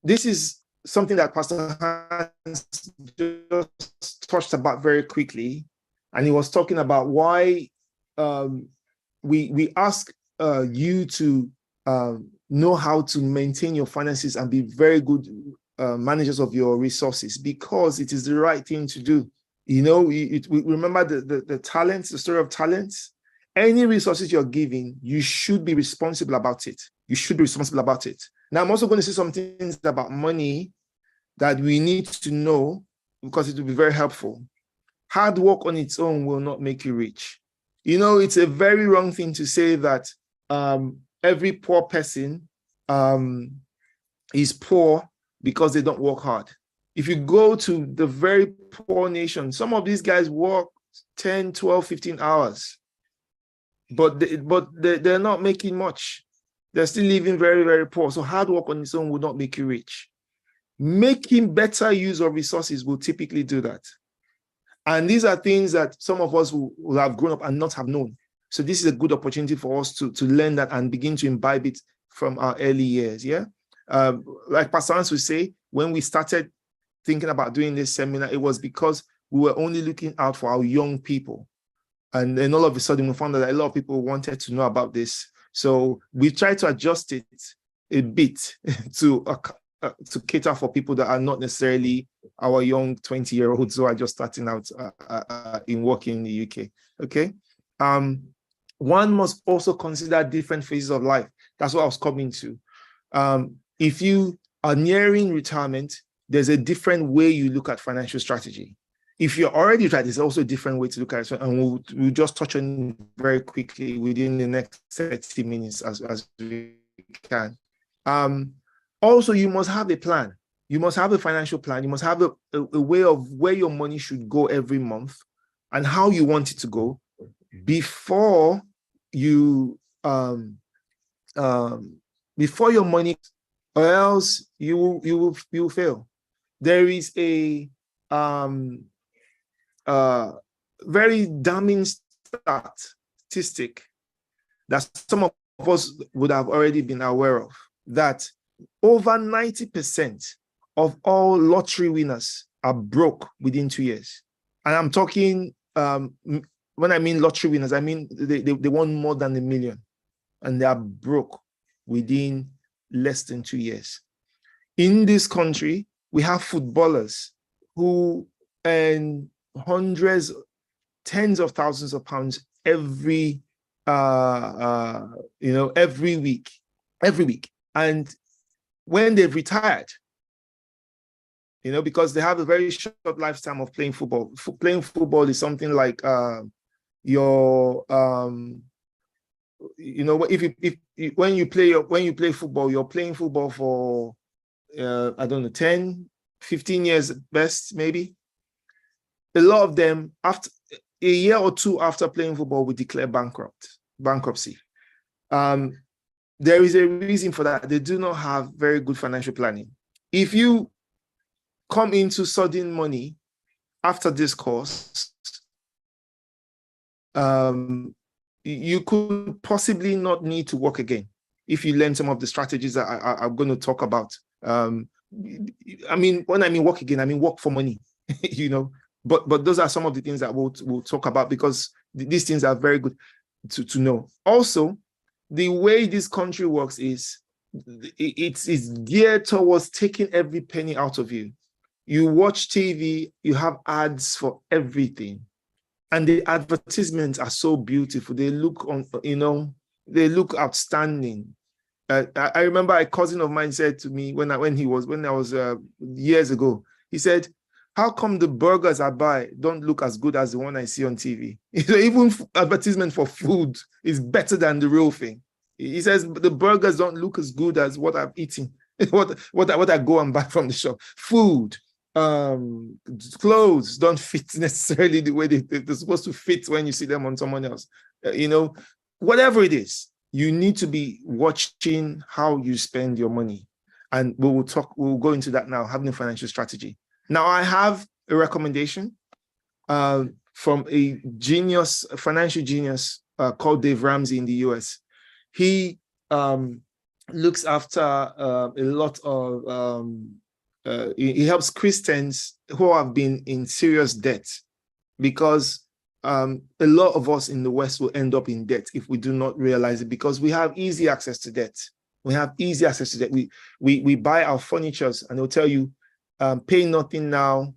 This is something that Pastor Hans just touched about very quickly. And he was talking about why we ask you to know how to maintain your finances and be very good managers of your resources, because it is the right thing to do. We remember the talents, the story of talents. Any resources you're giving, you should be responsible about it. You should be responsible about it. Now, I'm also going to say some things about money that we need to know because it will be very helpful. Hard work on its own will not make you rich. It's a very wrong thing to say that every poor person is poor because they don't work hard. If you go to the very poor nation, some of these guys work 10, 12, 15 hours, but they're not making much. They're still living very, very poor. So hard work on its own will not make you rich. Making better use of resources will typically do that. And these are things that some of us will have grown up and not have known. So this is a good opportunity for us to learn that and begin to imbibe it from our early years. Yeah. Like Pastor Hans would say, when we started thinking about doing this seminar, it was because we were only looking out for our young people. And then all of a sudden we found that a lot of people wanted to know about this. So we tried to adjust it a bit to cater for people that are not necessarily our young 20-year-olds who are just starting out in working in the UK. Okay. One must also consider different phases of life. That's what I was coming to. If you are nearing retirement, there's a different way you look at financial strategy. If you're already retired, there's also a different way to look at it. And we'll just touch on it very quickly within the next 30 minutes as we can. Also, you must have a plan. You must have a financial plan. You must have a way of where your money should go every month and how you want it to go before you before your money, or else you will fail. There is a very damning statistic that some of us would have already been aware of, that over 90% of all lottery winners are broke within 2 years. And I'm talking, when I mean lottery winners, I mean they won more than $1 million and they are broke within less than 2 years. In this country, we have footballers who earn hundreds, tens of thousands of pounds every week. And when they've retired, because they have a very short lifetime of playing football. Playing football is something like when you play football, you're playing football for 10, 15 years at best, maybe. A lot of them, after a year or two after playing football, will declare bankruptcy. There is a reason for that. They do not have very good financial planning. If you come into sudden money after this course, you could possibly not need to work again if you learn some of the strategies that I'm going to talk about. When I mean work again, I mean work for money, But those are some of the things that we'll talk about, because these things are very good to know. Also, the way this country works is it's geared towards taking every penny out of you. You watch TV, you have ads for everything. And the advertisements are so beautiful. They look they look outstanding. I remember a cousin of mine said to me when I was years ago, he said, "How come the burgers I buy don't look as good as the one I see on TV?" Even advertisement for food is better than the real thing. He says the burgers don't look as good as what I'm eating, what I go and buy from the shop. Food, clothes don't fit necessarily the way they're supposed to fit when you see them on someone else. Whatever it is, you need to be watching how you spend your money. And we'll go into that now, having a financial strategy. Now, I have a recommendation from a financial genius called Dave Ramsey in the US. He looks after a lot of, he helps Christians who have been in serious debt, because a lot of us in the West will end up in debt if we do not realize it, because we have easy access to debt. We have easy access to debt. We buy our furnitures, and they'll tell you, pay nothing now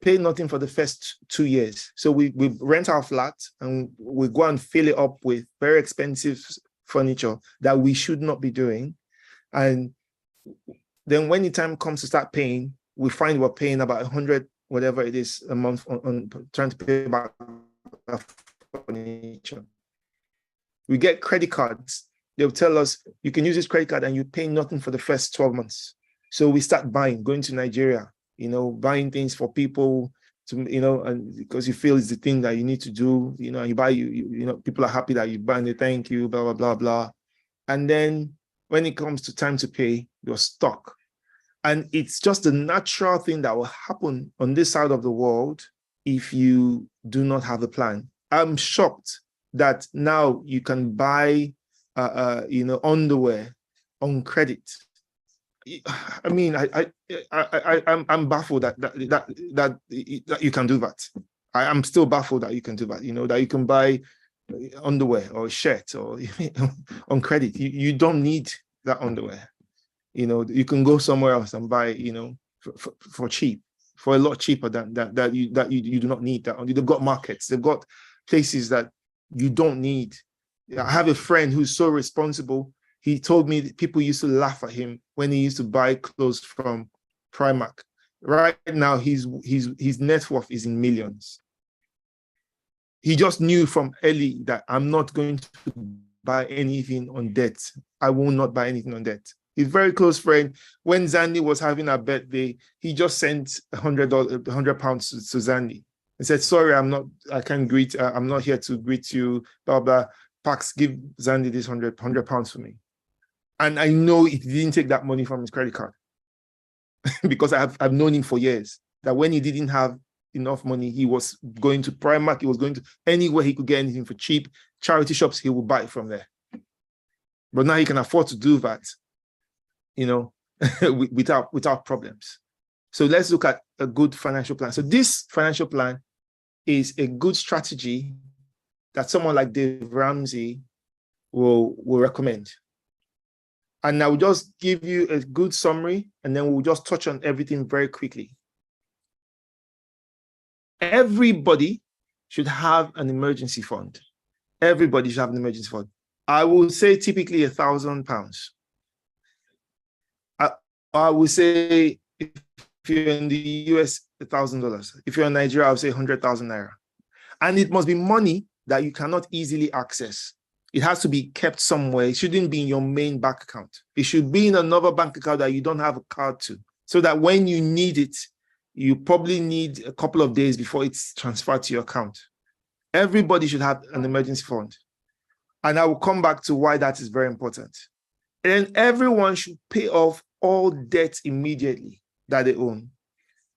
pay nothing for the first 2 years. So we rent our flat and we go and fill it up with very expensive furniture that we should not be doing. And then when the time comes to start paying, we find we're paying about 100, whatever it is, a month on trying to pay back furniture. We get credit cards. They'll tell us you can use this credit card and you pay nothing for the first 12 months. So we start going to Nigeria, buying things for people to, and because you feel it's the thing that you need to do, and you buy, people are happy that you buy and they thank you, blah, blah, blah, blah. And then when it comes to time to pay, you're stuck. And it's just a natural thing that will happen on this side of the world if you do not have a plan. I'm shocked that now you can buy, underwear on credit. I mean, I'm baffled that you can do that. I'm still baffled that you can do that. That you can buy underwear or a shirt or on credit. You don't need that underwear. You can go somewhere else and buy, for cheap, for a lot cheaper than that you do not need that. They've got markets, they've got places that you don't need. I have a friend who's so responsible. He told me that people used to laugh at him when he used to buy clothes from Primark. Right now, his net worth is in millions. He just knew from early that I'm not going to buy anything on debt. I will not buy anything on debt. His very close friend, when Zandy was having a birthday, he just sent £100 to Zandy and said, "Sorry, I'm not here to greet you, blah, blah. Pax, give Zandy this £100 for me." And I know he didn't take that money from his credit card because I've known him for years, that when he didn't have enough money, he was going to Primark, he was going to anywhere he could get anything for cheap, charity shops, he would buy it from there. But now he can afford to do that, without problems. So let's look at a good financial plan. So this financial plan is a good strategy that someone like Dave Ramsey will recommend. And I will just give you a good summary, and then we'll just touch on everything very quickly. Everybody should have an emergency fund. Everybody should have an emergency fund. I will say typically £1,000. I will say if you're in the US, $1,000. If you're in Nigeria, I would say 100,000 naira. And it must be money that you cannot easily access. It has to be kept somewhere. It shouldn't be in your main bank account. It should be in another bank account that you don't have a card to, so that when you need it, you probably need a couple of days before it's transferred to your account. Everybody should have an emergency fund. And I will come back to why that is very important. And everyone should pay off all debt immediately that they own.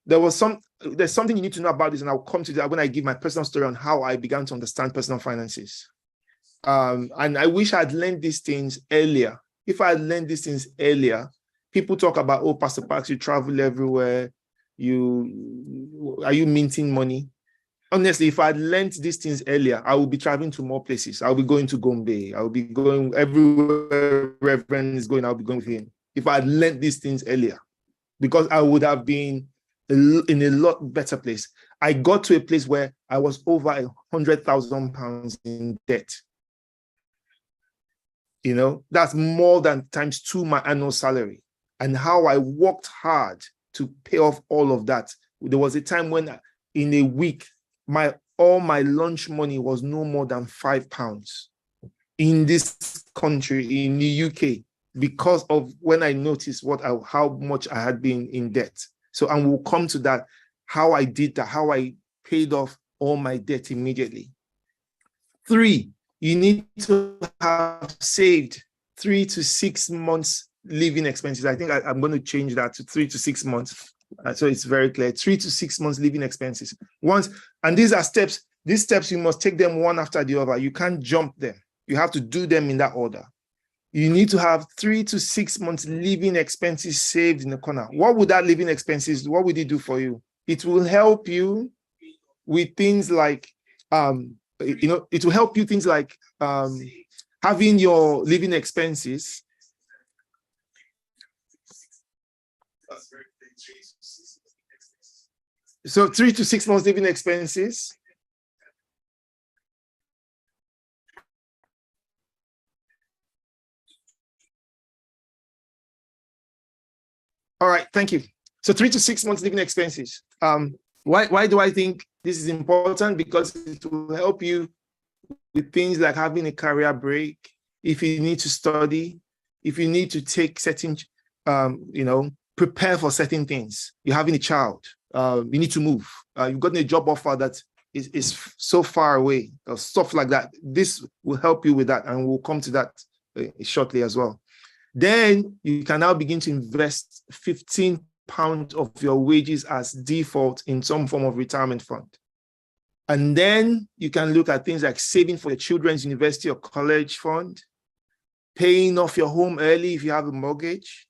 There's something you need to know about this, and I'll come to that when I give my personal story on how I began to understand personal finances. And I wish I had learned these things earlier. If I had learned these things earlier, people talk about, "Oh, Pastor Pax, you travel everywhere. Are you minting money?" honestly, if I'd learned these things earlier, I would be traveling to more places. I'll be going to Gombe. I'll be going everywhere Reverend is going. I'll be going with him. If I'd learned these things earlier, because I would have been in a lot better place. I got to a place where I was over £100,000 in debt. You know, that's more than times 2 my annual salary. And how I worked hard to pay off all of that. There was a time when in a week, all my lunch money was no more than £5 in this country, in the UK, because of when I noticed how much I had been in debt. So, and we'll come to that, how I did that, how I paid off all my debt immediately. 3, you need to have saved 3 to 6 months living expenses. I think I'm going to change that to 3 to 6 months. So it's very clear, 3 to 6 months living expenses. And these are steps. These steps, you must take them one after the other. You can't jump them. You have to do them in that order. You need to have 3 to 6 months living expenses saved in the corner. What would that living expenses, what would it do for you? It will help you with things like, it will help you things like having your living expenses. So 3 to 6 months living expenses. All right, thank you. So 3 to 6 months living expenses. Why do I think this is important? Because it will help you with things like having a career break, if you need to study, if you need to take certain, prepare for certain things. You're having a child, you need to move. You've gotten a job offer that is so far away, or stuff like that. This will help you with that, and we'll come to that shortly as well. Then you can now begin to invest £15 of your wages as default in some form of retirement fund. And then you can look at things like saving for your children's university or college fund, paying off your home early if you have a mortgage,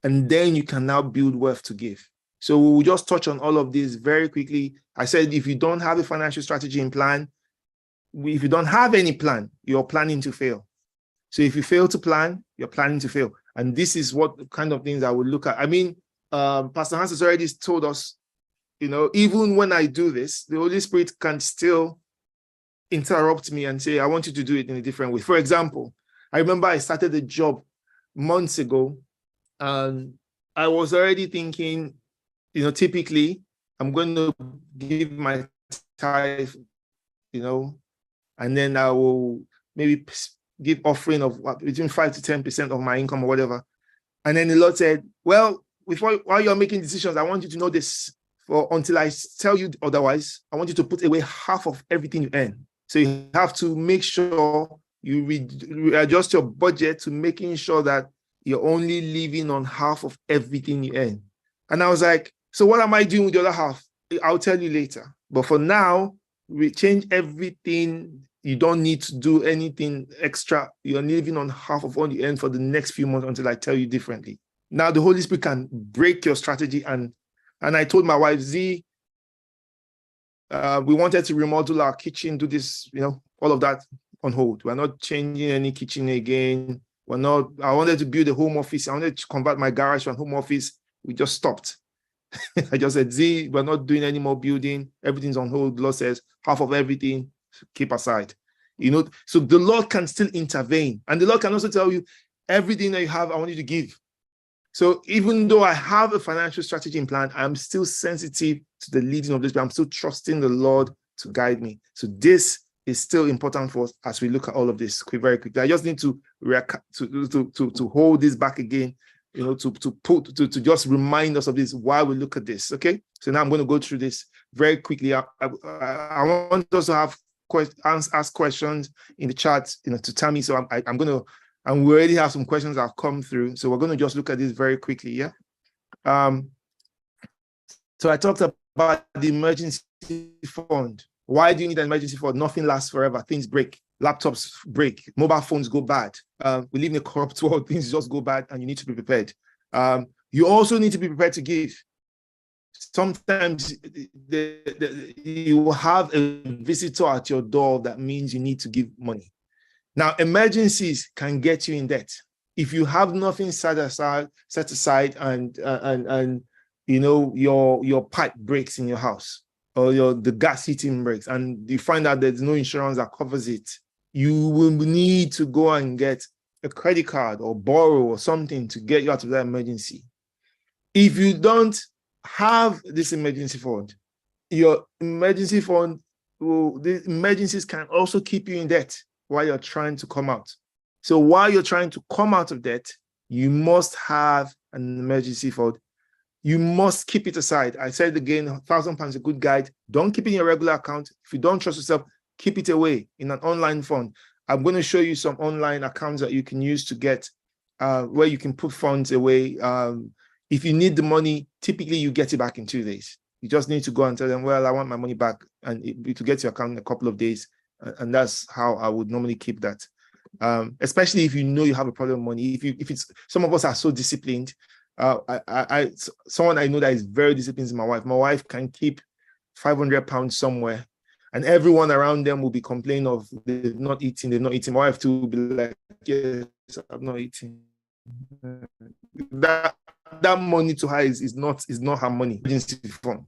and then you can now build wealth to give. So we'll just touch on all of this very quickly. I said, if you don't have a financial strategy and plan, if you don't have any plan, you're planning to fail. So if you fail to plan, you're planning to fail. And this is what kind of things I would look at. I mean, Pastor Hans has already told us, even when I do this, the Holy Spirit can still interrupt me and say, I want you to do it in a different way. For example, I remember I started a job months ago, and I was already thinking, typically I'm going to give my tithe, and then I will maybe give offering of between 5 to 10% of my income or whatever. And then the Lord said, well, while you're making decisions, I want you to know this. Until I tell you otherwise, I want you to put away half of everything you earn. So you have to make sure you readjust your budget to making sure that you're only living on half of everything you earn. And I was like, so what am I doing with the other half? I'll tell you later. But for now, we change everything. You don't need to do anything extra. You're living on half of what you earn for the next few months until I tell you differently. Now the Holy Spirit can break your strategy. And I told my wife, Z, we wanted to remodel our kitchen, do this, all of that on hold. We're not changing any kitchen again. I wanted to build a home office. I wanted to convert my garage to a home office. We just stopped. I just said, Z, we're not doing any more building. Everything's on hold. The Lord says half of everything, keep aside. So the Lord can still intervene. And the Lord can also tell you, everything that you have, I want you to give. So even though I have a financial strategy in plan, I'm still sensitive to the leading of this, but I'm still trusting the Lord to guide me. So this is still important for us as we look at all of this very quickly. I just need to hold this back again, to just remind us of this while we look at this. Okay. So now I'm going to go through this very quickly. I want us to have ask questions in the chat, to tell me. So I'm going to. And we already have some questions that have come through. So we're going to just look at this very quickly, yeah? So I talked about the emergency fund. Why do you need an emergency fund? Nothing lasts forever. Things break. Laptops break. Mobile phones go bad. We live in a corrupt world. Things just go bad and you need to be prepared. You also need to be prepared to give. sometimes you will have a visitor at your door that means you need to give money. Now, emergencies can get you in debt. If you have nothing set aside, and you know your pipe breaks in your house, or the gas heating breaks, and you find out there's no insurance that covers it, you will need to go and get a credit card or borrow or something to get you out of that emergency. If you don't have this emergency fund, your emergency fund, the emergencies can also keep you in debt while you're trying to come out. So while you're trying to come out of debt, you must have an emergency fund. You must keep it aside. I said again, £1,000 is a good guide. Don't keep it in your regular account. If you don't trust yourself, keep it away in an online fund. I'm going to show you some online accounts that you can use to get where you can put funds away. If you need the money, typically you get it back in 2 days. You just need to go and tell them, well, I want my money back, and it will get your account in a couple of days. And that's how I would normally keep that. Especially if you know you have a problem with money. If it's, some of us are so disciplined. Someone I know that is very disciplined is my wife. My wife can keep £500 somewhere, and everyone around them will be complaining of they've not eaten. My wife too will be like, yes, I've not eaten. That money to her is not her money, emergency fund.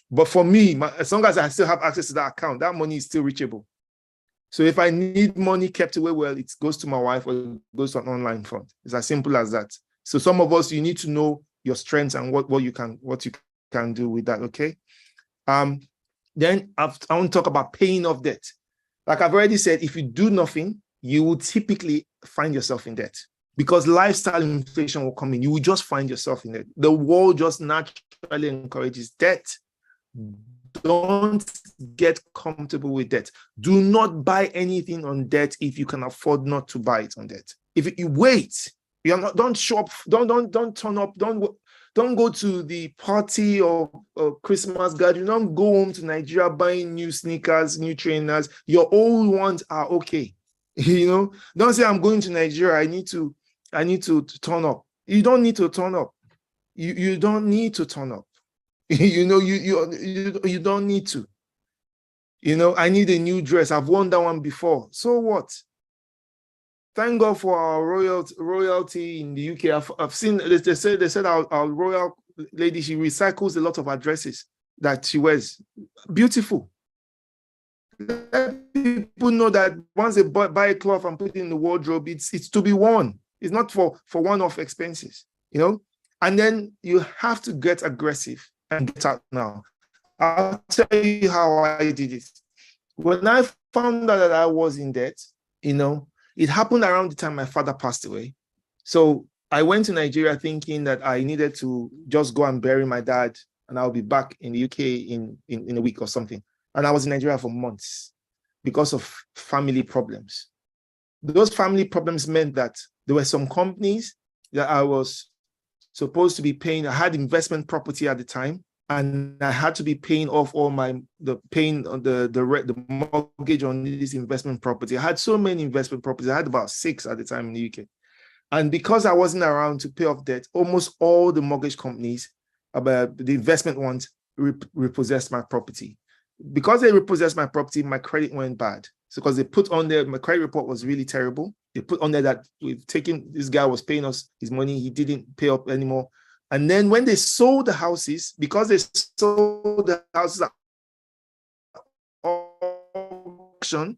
But for me, as long as I still have access to that account, that money is still reachable. So if I need money kept away, well, it goes to my wife or it goes to an online fund. It's as simple as that. So some of us, you need to know your strengths and what you can do with that. Okay. Then I want to talk about paying off debt. Like I've already said, if you do nothing, you will typically find yourself in debt, because lifestyle inflation will come in. You will just find yourself in debt. The world just naturally encourages debt. Don't get comfortable with debt. Do not buy anything on debt if you can afford not to buy it on debt. If you wait, don't show up, don't turn up, don't go to the party or Christmas gathering. Don't go home to Nigeria buying new sneakers, new trainers. Your old ones are okay. You know, don't say I'm going to Nigeria. I need to turn up. You don't need to turn up. You don't need to turn up. You know, you don't need to. You know, I need a new dress. I've worn that one before. So what? Thank God for our royalty in the UK. I've seen, they said our royal lady, she recycles a lot of her dresses that she wears. Beautiful. Let people know that once they buy a cloth and put it in the wardrobe, it's to be worn. It's not for one-off expenses, you know? And then you have to get aggressive and get out now. I'll tell you how I did it. When I found out that I was in debt, you know, it happened around the time my father passed away. So I went to Nigeria thinking that I needed to just go and bury my dad and I'll be back in the UK in a week or something. And I was in Nigeria for months because of family problems. Those family problems meant that there were some companies that I was supposed to be paying. I had investment property at the time, and I had to be paying off all the mortgage on this investment property. I had so many investment properties. I had about 6 at the time in the UK. And because I wasn't around to pay off debt, almost all the mortgage companies, about the investment ones, repossessed my property. Because they repossessed my property, my credit went bad. So because they put on there, my credit report was really terrible. They put on there that this guy was paying us his money. He didn't pay up anymore. And then when they sold the houses, because they sold the houses at auction,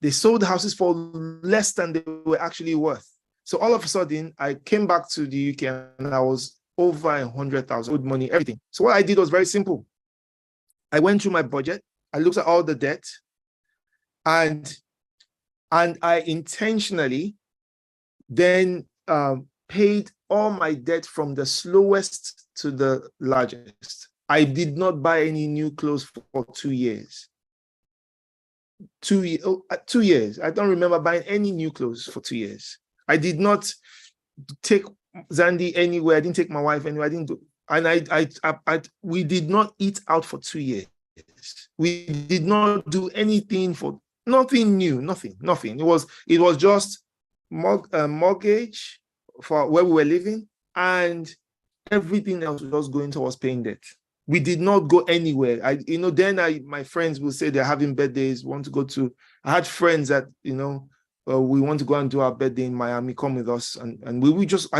they sold the houses for less than they were actually worth. So all of a sudden, I came back to the UK and I was over 100,000, good money, everything. So what I did was very simple. I went through my budget. I looked at all the debt, and I intentionally then paid all my debt from the slowest to the largest. I did not buy any new clothes for 2 years. 2 years. I don't remember buying any new clothes for 2 years. I did not take Zandi anywhere. I didn't take my wife anywhere. I didn't do, and we did not eat out for 2 years. We did not do anything for nothing new, nothing. It was just mortgage for where we were living, and everything else was just going towards paying debt. We did not go anywhere. My friends will say they're having birthdays, want to go to. I had friends that, we want to go and do our birthday in Miami, come with us. And I would just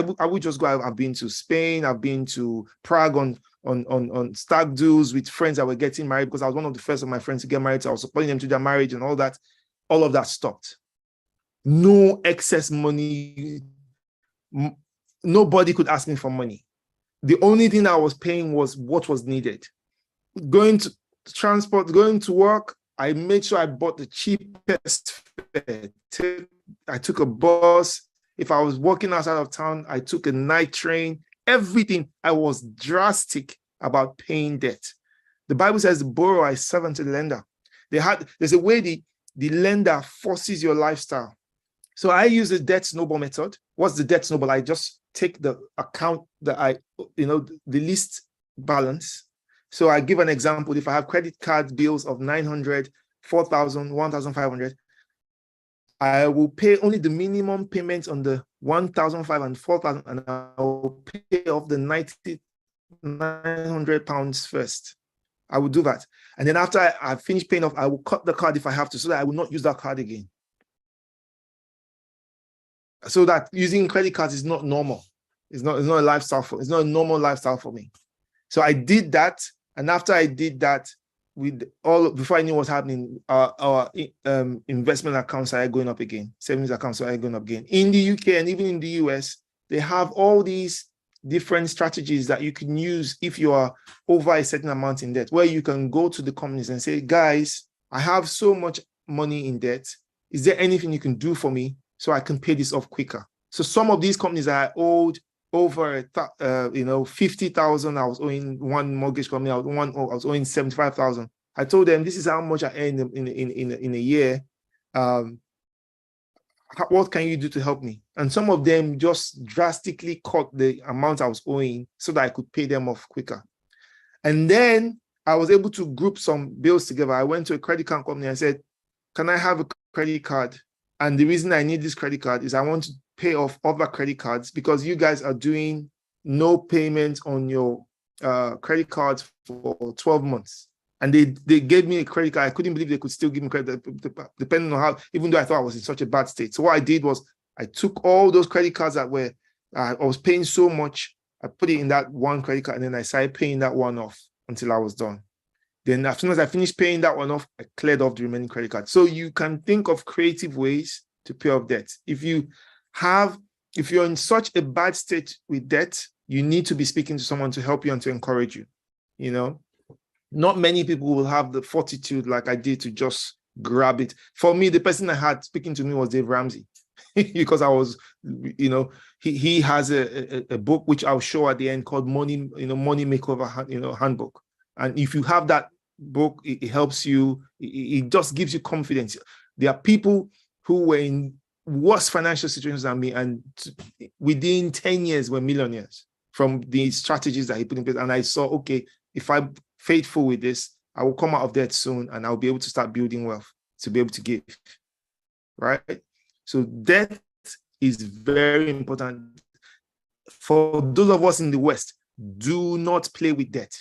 go. I've been to Spain, I've been to Prague on stag do's with friends that were getting married, because I was one of the first of my friends to get married. So I was supporting them to their marriage and all that. All of that stopped. No excess money. Nobody could ask me for money. The only thing I was paying was what was needed. Going to transport, going to work, I made sure I bought the cheapest fare. I took a bus. If I was walking outside of town, I took a night train. Everything. I was drastic about paying debt. The Bible says the borrower is servant to the lender. There's a way the lender forces your lifestyle. So I use the debt snowball method. What's the debt snowball? I just take the account that the least balance. So I give an example. If I have credit card bills of 900, 4,000, 1,500, I will pay only the minimum payment on the 1,500 and 4,000, and I will pay off the 900 pounds first. I will do that. And then after I finish paying off, I will cut the card if I have to, so that I will not use that card again. So that using credit cards is not normal. It's not a lifestyle it's not a normal lifestyle for me. So I did that. And after I did that, before I knew what was happening, our investment accounts started going up again. Savings accounts started going up again. In the UK and even in the US, they have all these different strategies that you can use if you are over a certain amount in debt, where you can go to the companies and say, guys, I have so much money in debt. Is there anything you can do for me so I can pay this off quicker? So some of these companies that I owed over 50,000, I was owing one mortgage company, I was owing 75,000. I told them, this is how much I earn in a year. What can you do to help me? And some of them just drastically cut the amount I was owing so that I could pay them off quicker. And then I was able to group some bills together. I went to a credit card company and said, can I have a credit card? And the reason I need this credit card is I want to pay off other credit cards, because you guys are doing no payment on your credit cards for 12 months. And they gave me a credit card. I couldn't believe they could still give me credit, depending on how, even though I thought I was in such a bad state. So what I did was I took all those credit cards that were, I was paying so much, I put it in that one credit card, and then I started paying that one off until I was done. Then as soon as I finished paying that one off, I cleared off the remaining credit cards. So you can think of creative ways to pay off debt. If you're in such a bad state with debt, you need to be speaking to someone to help you and to encourage you. Not many people will have the fortitude like I did to just grab it. For me, the person I had speaking to me was Dave Ramsey, because I was, he has a book which I'll show at the end called Money Makeover, Handbook. And if you have that book, it helps you. It just gives you confidence. There are people who were in worse financial situations than me, and within 10 years were millionaires from the strategies that he put in place. And I saw, okay, if I'm faithful with this, I will come out of debt soon, and I'll be able to start building wealth to be able to give, right? So debt is very important. For those of us in the West, do not play with debt.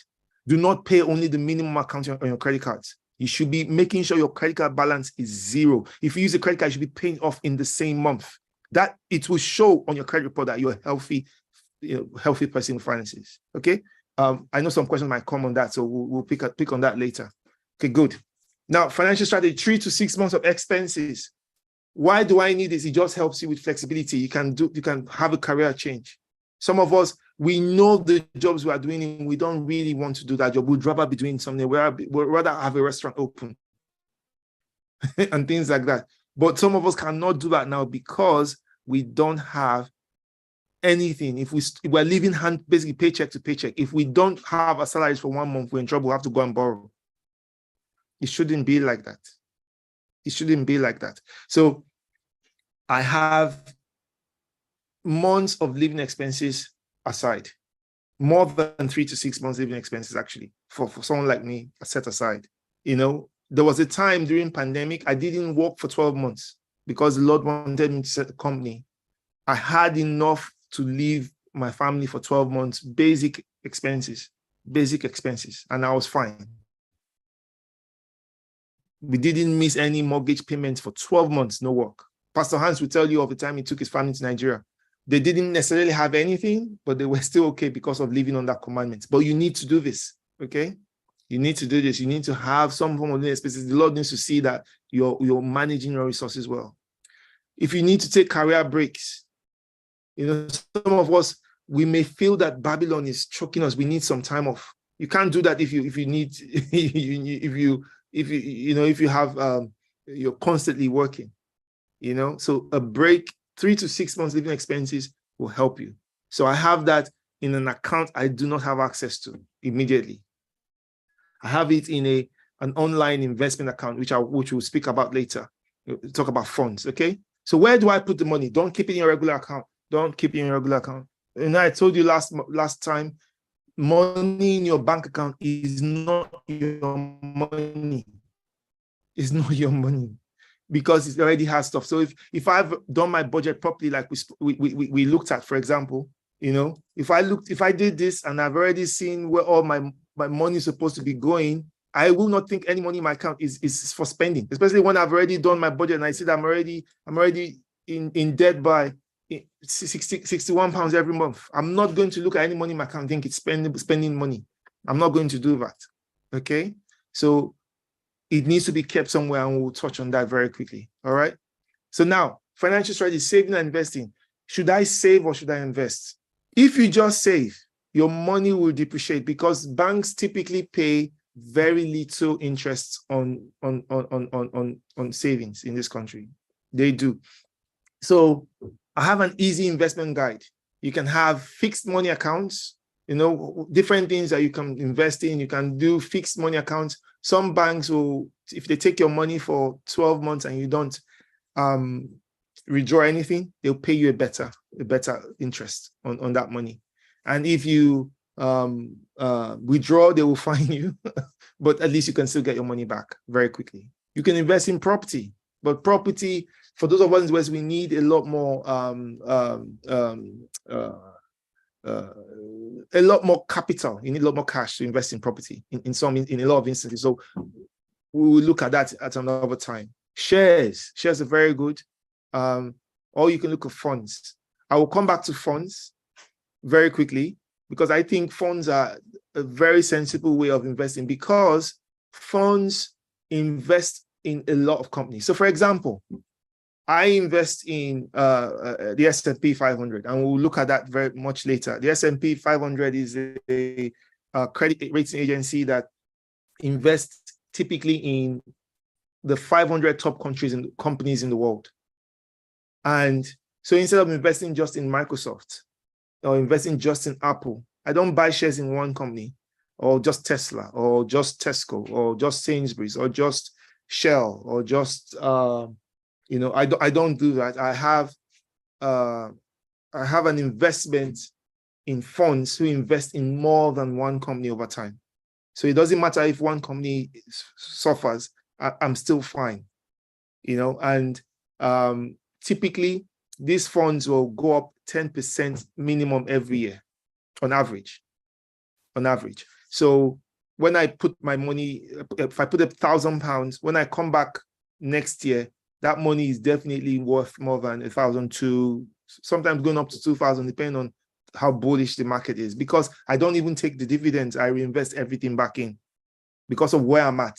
Do not pay only the minimum account on your credit cards. You should be making sure your credit card balance is zero. If you use a credit card, you should be paying off in the same month. That it will show on your credit report that you're a healthy person with finances. Okay. I know some questions might come on that, so we'll pick on that later. Okay, good. Now, financial strategy, 3 to 6 months of expenses. Why do I need this? It just helps you with flexibility. You can have a career change. Some of us, we know the jobs we are doing, and we don't really want to do that job. We'd rather be doing something. We'd rather have a restaurant open and things like that. But some of us cannot do that now because we don't have anything. If we're living basically paycheck to paycheck, if we don't have a salary for 1 month, we're in trouble. We have to go and borrow. It shouldn't be like that. It shouldn't be like that. So I have months of living expenses aside, more than 3 to 6 months living expenses, actually, for someone like me, I set aside. There was a time during pandemic, I didn't work for 12 months because the Lord wanted me to set a company. I had enough to leave my family for 12 months, basic expenses. basic expenses, and I was fine. We didn't miss any mortgage payments for 12 months, no work. Pastor Hans will tell you of the time he took his family to Nigeria. They didn't necessarily have anything, but they were still okay because of living under commandments. But you need to do this, okay? You need to do this. You need to have some form of expenses. The Lord needs to see that you're managing your resources well. If you need to take career breaks, some of us, we may feel that Babylon is choking us. We need some time off. You can't do that if you need if you have you're constantly working. So a break, 3 to 6 months living expenses will help you. So I have that in an account I do not have access to immediately. I have it in an online investment account, which we'll speak about later. We'll talk about funds, okay? So where do I put the money? Don't keep it in your regular account. Don't keep it in your regular account. And I told you last time, money in your bank account is not your money. It's not your money because it already has stuff. So if I've done my budget properly, like we looked at, for example, if I did this and I've already seen where all my money is supposed to be going, I will not think any money in my account is for spending, especially when I've already done my budget and I see that I'm already in debt by 61 pounds every month. I'm not going to look at any money in my account and think it's spending money. I'm not going to do that. Okay. So it needs to be kept somewhere, and we'll touch on that very quickly. All right. So now, financial strategy, saving and investing. Should I save or should I invest? If you just save, your money will depreciate because banks typically pay very little interest on savings in this country. They do. So I have an easy investment guide. You can have fixed money accounts, different things that you can invest in. You can do fixed money accounts. Some banks will, if they take your money for 12 months and you don't withdraw anything, they'll pay you a better interest on that money. And if you withdraw, they will fine you, but at least you can still get your money back very quickly. You can invest in property, but property, for those of us in the West, we need a lot more capital. You need a lot more cash to invest in property in a lot of instances. So we will look at that at another time. Shares are very good. Or you can look at funds. I will come back to funds very quickly because I think funds are a very sensible way of investing because funds invest in a lot of companies. So for example, I invest in the S&P 500, and we'll look at that very much later. The S&P 500 is a credit rating agency that invests typically in the 500 top companies in the world. And so instead of investing just in Microsoft or investing just in Apple, I don't buy shares in one company or just Tesla or just Tesco or just Sainsbury's or just Shell or just I don't do that. I have an investment in funds who invest in more than one company over time. So it doesn't matter if one company suffers, I'm still fine, and typically these funds will go up 10% minimum every year on average. So when I put my money, if I put £1,000, when I come back next year, that money is definitely worth more than 1,200, sometimes going up to 2,000, depending on how bullish the market is. Because I don't even take the dividends, I reinvest everything back in because of where I'm at.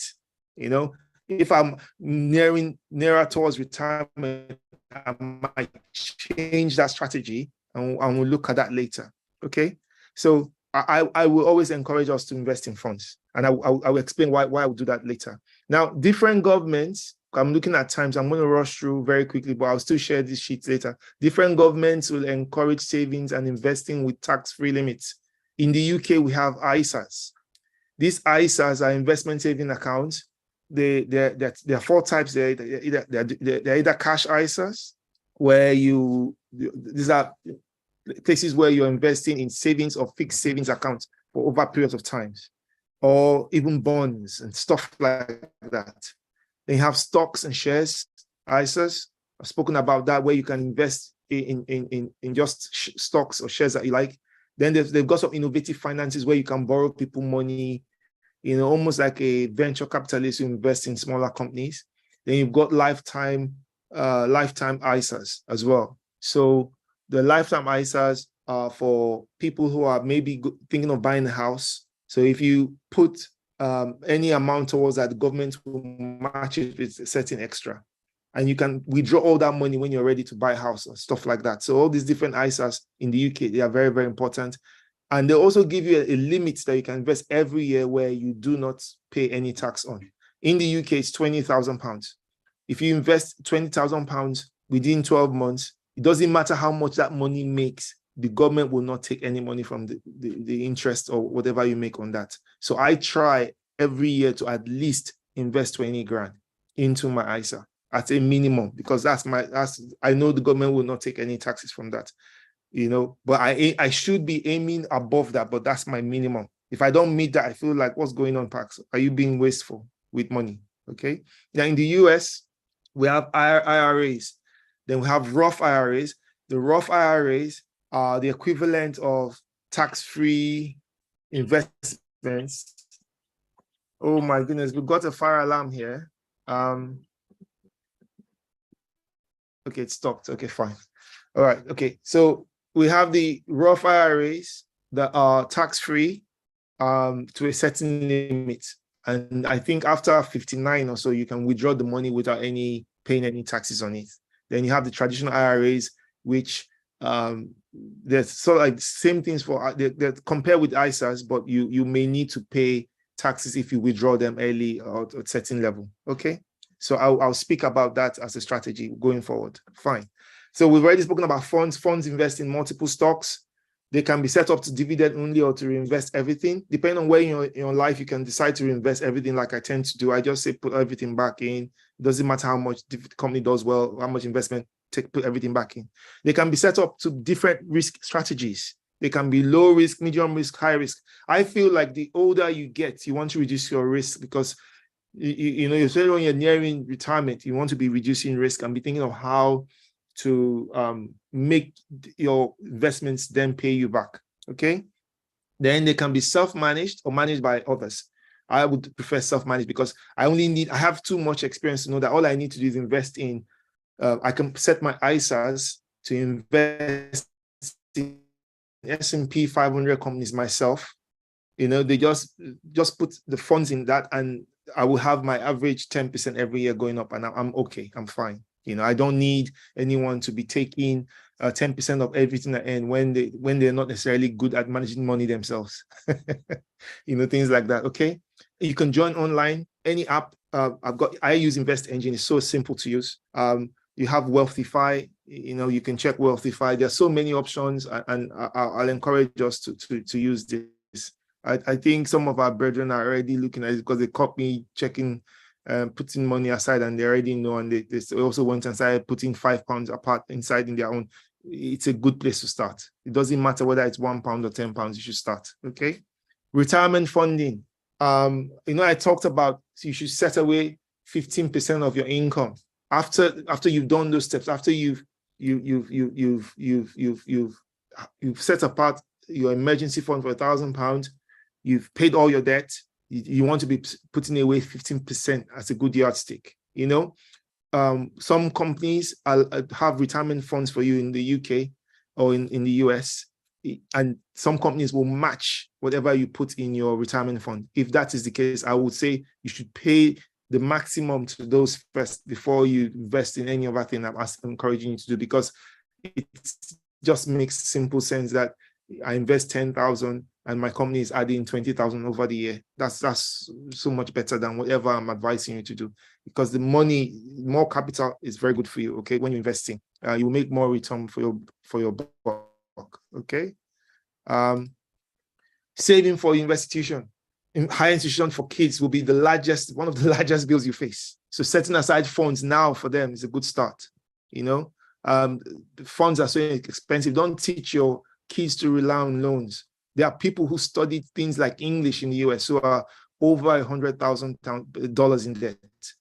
If I'm nearer towards retirement, I might change that strategy, and we'll look at that later. Okay, so I will always encourage us to invest in funds, and I will explain why I will do that later. Now, different governments. I'm looking at times, I'm going to rush through very quickly, but I'll still share these sheets later. Different governments will encourage savings and investing with tax-free limits. In the UK, we have ISAs. These ISAs are investment saving accounts. There are 4 types. They're either cash ISAs, where these are places where you're investing in savings or fixed savings accounts for over periods of time, or even bonds and stuff like that. Then you have stocks and shares, ISAs. I've spoken about that, where you can invest in just stocks or shares that you like. Then they've got some innovative finances where you can borrow people money, almost like a venture capitalist who invest in smaller companies. Then you've got lifetime ISAs as well. So the lifetime ISAs are for people who are maybe thinking of buying a house. So if you put any amount towards that, the government will match it with a certain extra. And you can withdraw all that money when you're ready to buy a house or stuff like that. So all these different ISAs in the UK, they are very, very important. And they also give you a limit that you can invest every year where you do not pay any tax on. In the UK, it's £20,000. If you invest £20,000 within 12 months, it doesn't matter how much that money makes, the government will not take any money from the interest or whatever you make on that. So I try every year to at least invest 20 grand into my ISA at a minimum, because I know the government will not take any taxes from that, but I should be aiming above that, but that's my minimum. If I don't meet that, I feel like, what's going on, Pax? Are you being wasteful with money? Okay. Now in the US, we have IRAs. Then we have Roth IRAs. The Roth IRAs are the equivalent of tax-free investments. Oh my goodness, we've got a fire alarm here. Okay, it stopped. Okay, fine. All right. Okay, so we have the Roth IRAs that are tax-free to a certain limit. And I think after 59 or so, you can withdraw the money without paying any taxes on it. Then you have the traditional IRAs, which there's sort of like same things they're compared with ISAs, but you may need to pay taxes if you withdraw them early or at a certain level. Okay. So I'll speak about that as a strategy going forward. Fine. So we've already spoken about funds. Funds invest in multiple stocks. They can be set up to dividend only or to reinvest everything. Depending on where in your life, you can decide to reinvest everything like I tend to do. I just say put everything back in. It doesn't matter how much the company does well, how much investment, put everything back in. They can be set up to different risk strategies. They can be low risk, medium risk, high risk. I feel like the older you get, you want to reduce your risk because especially when you're nearing retirement, you want to be reducing risk and be thinking of how to make your investments then pay you back. Okay. Then they can be self-managed or managed by others. I would prefer self-managed because I have too much experience to know that all I need to do is invest in. I can set my ISAs to invest in S&P 500 companies myself. They just put the funds in that, and I will have my average 10% every year going up, and I'm okay. I'm fine. I don't need anyone to be taking 10% of everything at end when they're not necessarily good at managing money themselves. Things like that. Okay. You can join online, any app. I use Invest Engine. It's so simple to use. You have Wealthify. You can check Wealthify. There are so many options, and I'll encourage us to use this. I think some of our brethren are already looking at it because they caught me checking, putting money aside, and they already know, and they also went and started putting £5 apart inside in their own. It's a good place to start. It doesn't matter whether it's £1 or £10, you should start. Okay. Retirement funding. I talked about you should set away 15% of your income after you've done those steps, after you've set apart your emergency fund for £1,000, you've paid all your debt. You want to be putting away 15% as a good yardstick. Some companies have retirement funds for you in the UK or in the US, and some companies will match whatever you put in your retirement fund. If that is the case, I would say you should pay the maximum to those first before you invest in any other thing I'm encouraging you to do, because it just makes simple sense that I invest 10,000 and my company is adding 20,000 over the year. That's so much better than whatever I'm advising you to do, because the money, more capital is very good for you. Okay, when you're investing, you make more return for your buck. Okay, saving for institution, in higher institution for kids will be one of the largest bills you face. So setting aside funds now for them is a good start. Funds are so expensive. Don't teach your kids to rely on loans. There are people who studied things like English in the US who are over $100,000 in debt.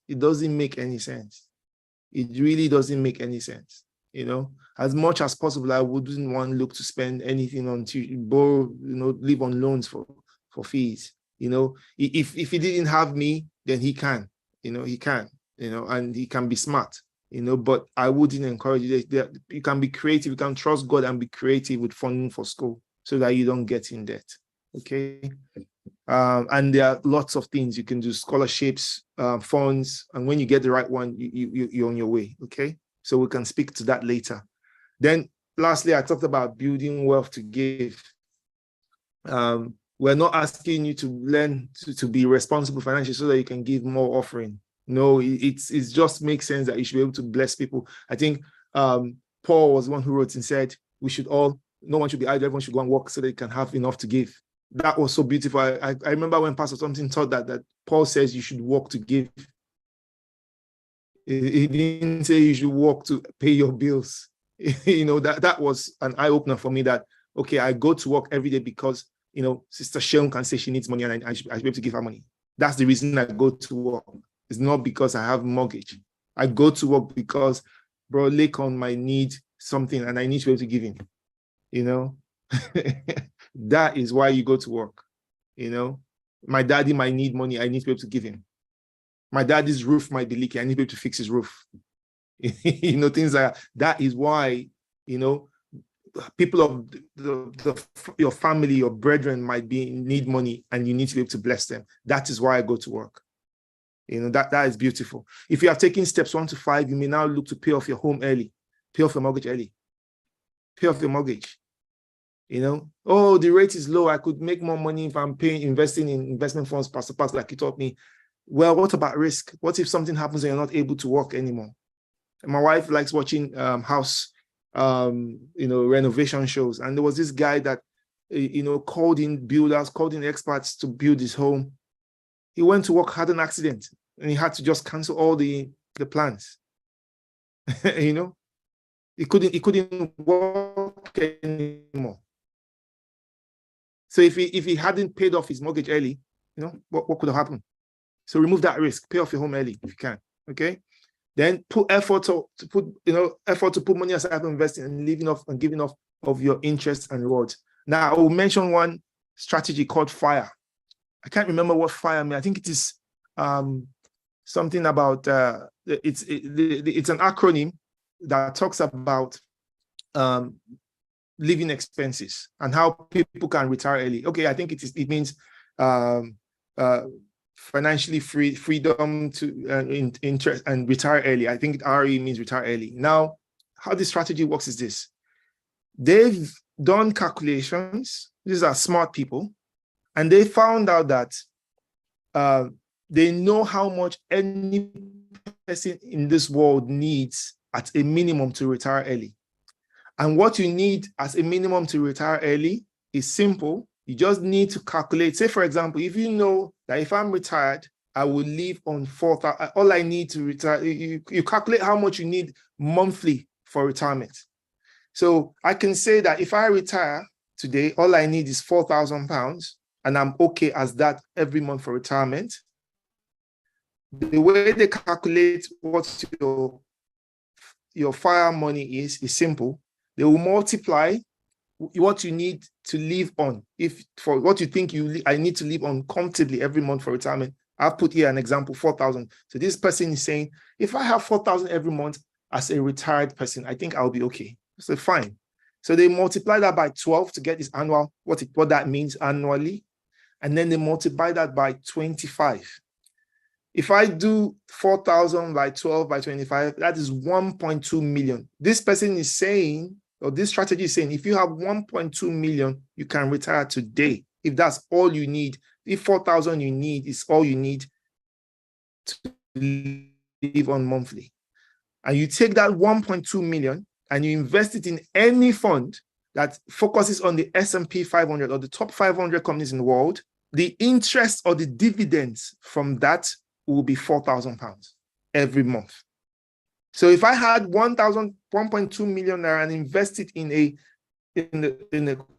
It doesn't make any sense. It really doesn't make any sense. You know, as much as possible, I wouldn't want Luke to spend anything on borrow, live on loans for fees. You know, if he didn't have me, then he can. He can. And he can be smart. But I wouldn't encourage you. You can be creative. You can trust God and be creative with funding for school so that you don't get in debt. Okay. And there are lots of things you can do: scholarships, funds, and when you get the right one, you're on your way. Okay. So we can speak to that later. Then lastly, I talked about building wealth to give. We're not asking you to learn to be responsible financially so that you can give more offering. No, it just makes sense that you should be able to bless people. I think Paul was the one who wrote and said, no one should be idle, everyone should go and work so they can have enough to give. That was so beautiful. I remember when Pastor Thompson taught that Paul says you should work to give. He didn't say you should work to pay your bills. That was an eye-opener for me, that, okay, I go to work every day because, Sister Sheon can say she needs money and I should be able to give her money. That's the reason I go to work. It's not because I have a mortgage. I go to work because Bro Lakon might need something and I need to be able to give him. That is why you go to work. My daddy might need money. I need to be able to give him. My daddy's roof might be leaking. I need to be able to fix his roof. Things like that. That is why, people of your family, your brethren might need money and you need to be able to bless them. That is why I go to work. That is beautiful. If you have taken steps 1 to 5, you may now look to pay off your home early, pay off your mortgage early, pay off your mortgage. Oh, the rate is low. I could make more money if I'm investing in investment funds, Pastor Pat, like he taught me. Well, what about risk? What if something happens and you're not able to work anymore? And my wife likes watching house, renovation shows. And there was this guy that, called in builders, called in experts to build his home. He went to work, had an accident, and he had to just cancel all the plans. He couldn't work anymore. So if he hadn't paid off his mortgage early, what could have happened? So remove that risk. Pay off your home early if you can. Okay. Then put effort to put money aside for investing and living off and giving off of your interest and rewards. Now I will mention one strategy called FIRE. I can't remember what FIRE means. I think it is something about it's an acronym that talks about living expenses and how people can retire early. Okay, I think it means financially freedom to interest and retire early. I think RE means retire early. Now, how this strategy works is this: they've done calculations. These are smart people, and they found out that they know how much any person in this world needs at a minimum to retire early. And what you need as a minimum to retire early is simple. You just need to calculate. Say, for example, if you know that if I'm retired, I will live on 4,000. All I need to retire, you calculate how much you need monthly for retirement. So I can say that if I retire today, all I need is £4,000, and I'm okay as that every month for retirement. The way they calculate what your FIRE money is simple. They will multiply what you need to live on. If for what you think I need to live on comfortably every month for retirement, I've put here an example, 4,000. So this person is saying, if I have 4,000 every month as a retired person, I think I'll be okay. So fine. So they multiply that by 12 to get this annual, what that means annually. And then they multiply that by 25. If I do 4,000 by 12 by 25, that is 1.2 million. This person is saying, or this strategy is saying, if you have 1.2 million, you can retire today. If that's all you need, if 4,000 you need is all you need to live on monthly. And you take that 1.2 million and you invest it in any fund that focuses on the S&P 500 or the top 500 companies in the world, the interest or the dividends from that will be £4,000 every month. So if I had 1.2 million naira and invest it in a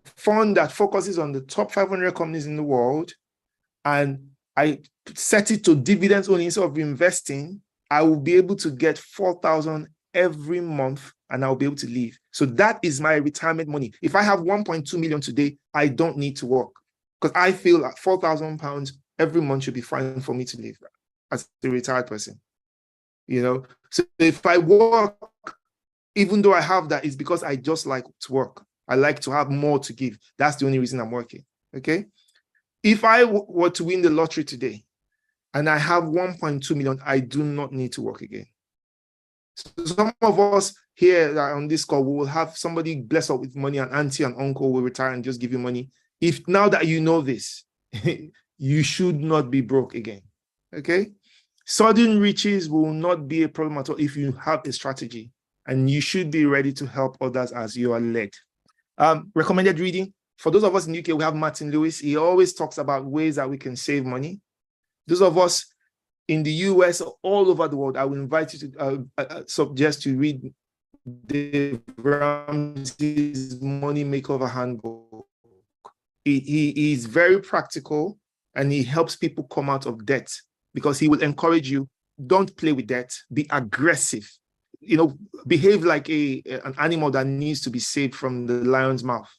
fund that focuses on the top 500 companies in the world, and I set it to dividends only instead of investing, I will be able to get 4,000 every month and I'll be able to live. So that is my retirement money. If I have 1.2 million today, I don't need to work because I feel like £4,000 every month should be fine for me to live as a retired person. You know, so if I work, even though I have that, it's because I just like to work. I like to have more to give. That's the only reason I'm working. Okay. If I were to win the lottery today and I have 1.2 million, I do not need to work again. So some of us here on this call, we will have somebody bless us with money, an auntie and uncle will retire and just give you money. If now that you know this, you should not be broke again. Okay. Sudden riches will not be a problem at all if you have a strategy, and you should be ready to help others as you are led. Recommended reading. For those of us in the UK, we have Martin Lewis. He always talks about ways that we can save money. Those of us in the US, all over the world, I will invite you to suggest to read Dave Ramsey's Money Makeover Handbook. He is very practical, and he helps people come out of debt because he will encourage you, don't play with debt, be aggressive. You know, behave like an animal that needs to be saved from the lion's mouth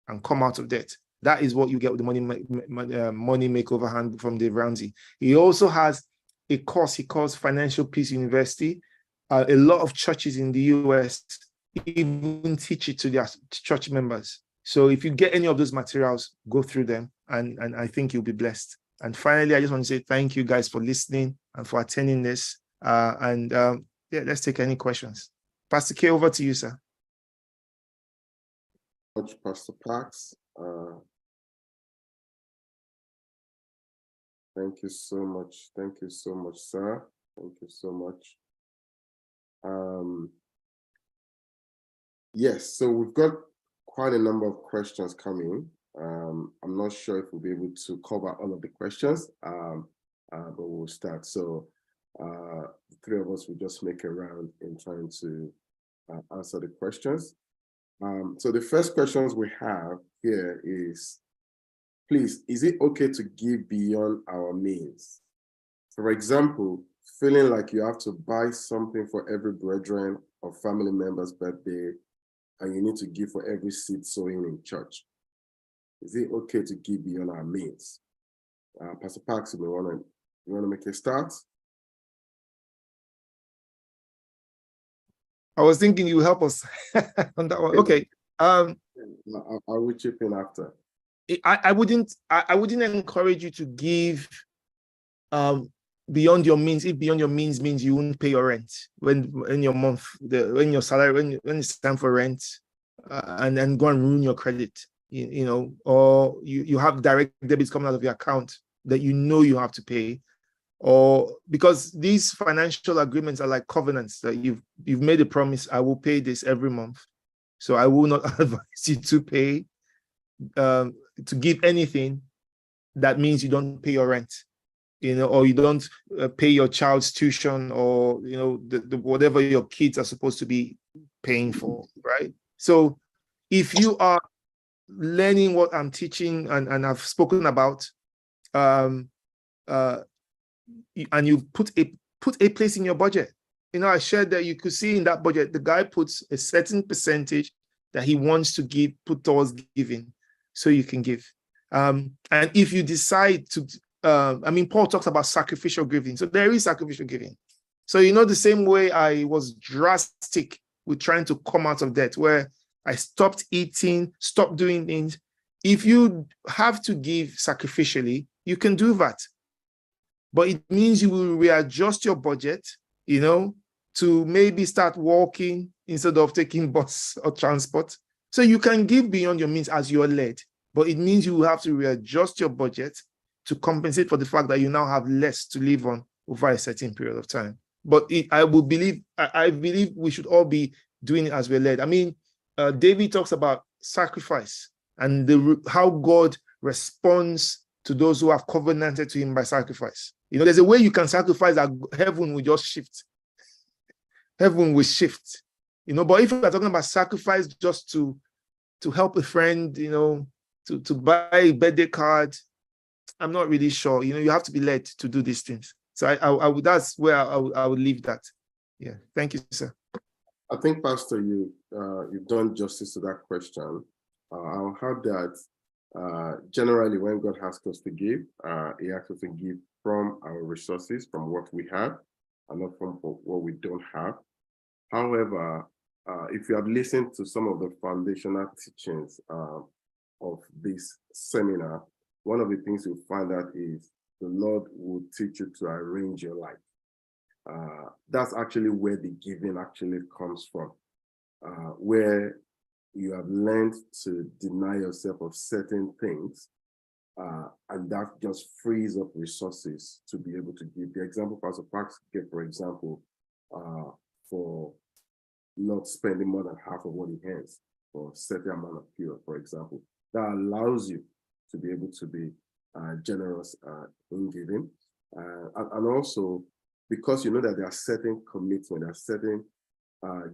and come out of debt. That is what you get with the Money Makeover Handbook from Dave Ramsey. He also has a course he calls Financial Peace University. A lot of churches in the US even teach it to their church members. So if you get any of those materials, go through them, and I think you'll be blessed. And finally, I just want to say thank you guys for listening and for attending this. Yeah, let's take any questions. Pastor K, over to you, sir. Pastor Pax. Thank you so much. Thank you so much, sir. Thank you so much. Yes, so we've got quite a number of questions coming. I'm not sure if we'll be able to cover all of the questions, but we'll start. So the three of us will just make a round in trying to answer the questions. So the first questions we have here is, please, is it okay to give beyond our means? For example, feeling like you have to buy something for every brethren or family member's birthday, and you need to give for every seed sowing in church. Is it okay to give beyond our means? Pastor Pax, you want to make a start? I was thinking you help us on that one. Okay. I will chip in after. I wouldn't encourage you to give beyond your means. If beyond your means you won't pay your rent when your salary, when it's time for rent, and then go and ruin your credit, you know, or you have direct debits coming out of your account that you know you have to pay, or because these financial agreements are like covenants that you've made a promise, I will pay this every month, so I will not advise you to pay to give anything that means you don't pay your rent, you know, or you don't pay your child's tuition, or you know, the whatever your kids are supposed to be paying for, right? So if you are learning what I'm teaching and I've spoken about, and you put a place in your budget, you know, I shared that you could see in that budget, the guy puts a certain percentage that he wants to give, put towards giving, so you can give. And if you decide to, Paul talks about sacrificial giving. So there is sacrificial giving. So, you know, the same way I was drastic with trying to come out of debt, where I stopped eating, stopped doing things. If you have to give sacrificially, you can do that. But it means you will readjust your budget, you know, to maybe start walking instead of taking bus or transport. So you can give beyond your means as you're led, but it means you will have to readjust your budget to compensate for the fact that you now have less to live on over a certain period of time. But I believe we should all be doing it as we're led. I mean, David talks about sacrifice and how God responds to those who have covenanted to him by sacrifice. You know, there's a way you can sacrifice that heaven will just shift. Heaven will shift. You know, but if you're talking about sacrifice just to help a friend, you know, to buy a birthday card, I'm not really sure. You know, you have to be led to do these things. So I would, that's where I would leave that. Yeah. Thank you, sir. I think, Pastor, you've done justice to that question. I'll have that. Generally, when God asks us to give, He asks us to give from our resources, from what we have, and not from what we don't have. However, if you have listened to some of the foundational teachings of this seminar, one of the things you'll find out is the Lord will teach you to arrange your life. That's actually where the giving actually comes from, where you have learned to deny yourself of certain things, and that just frees up resources to be able to give. The example Pastor Parks gave, for example, for not spending more than half of what he earns for a certain amount of period, for example, that allows you to be able to be generous in giving. And also, because you know that there are certain commitments, there are certain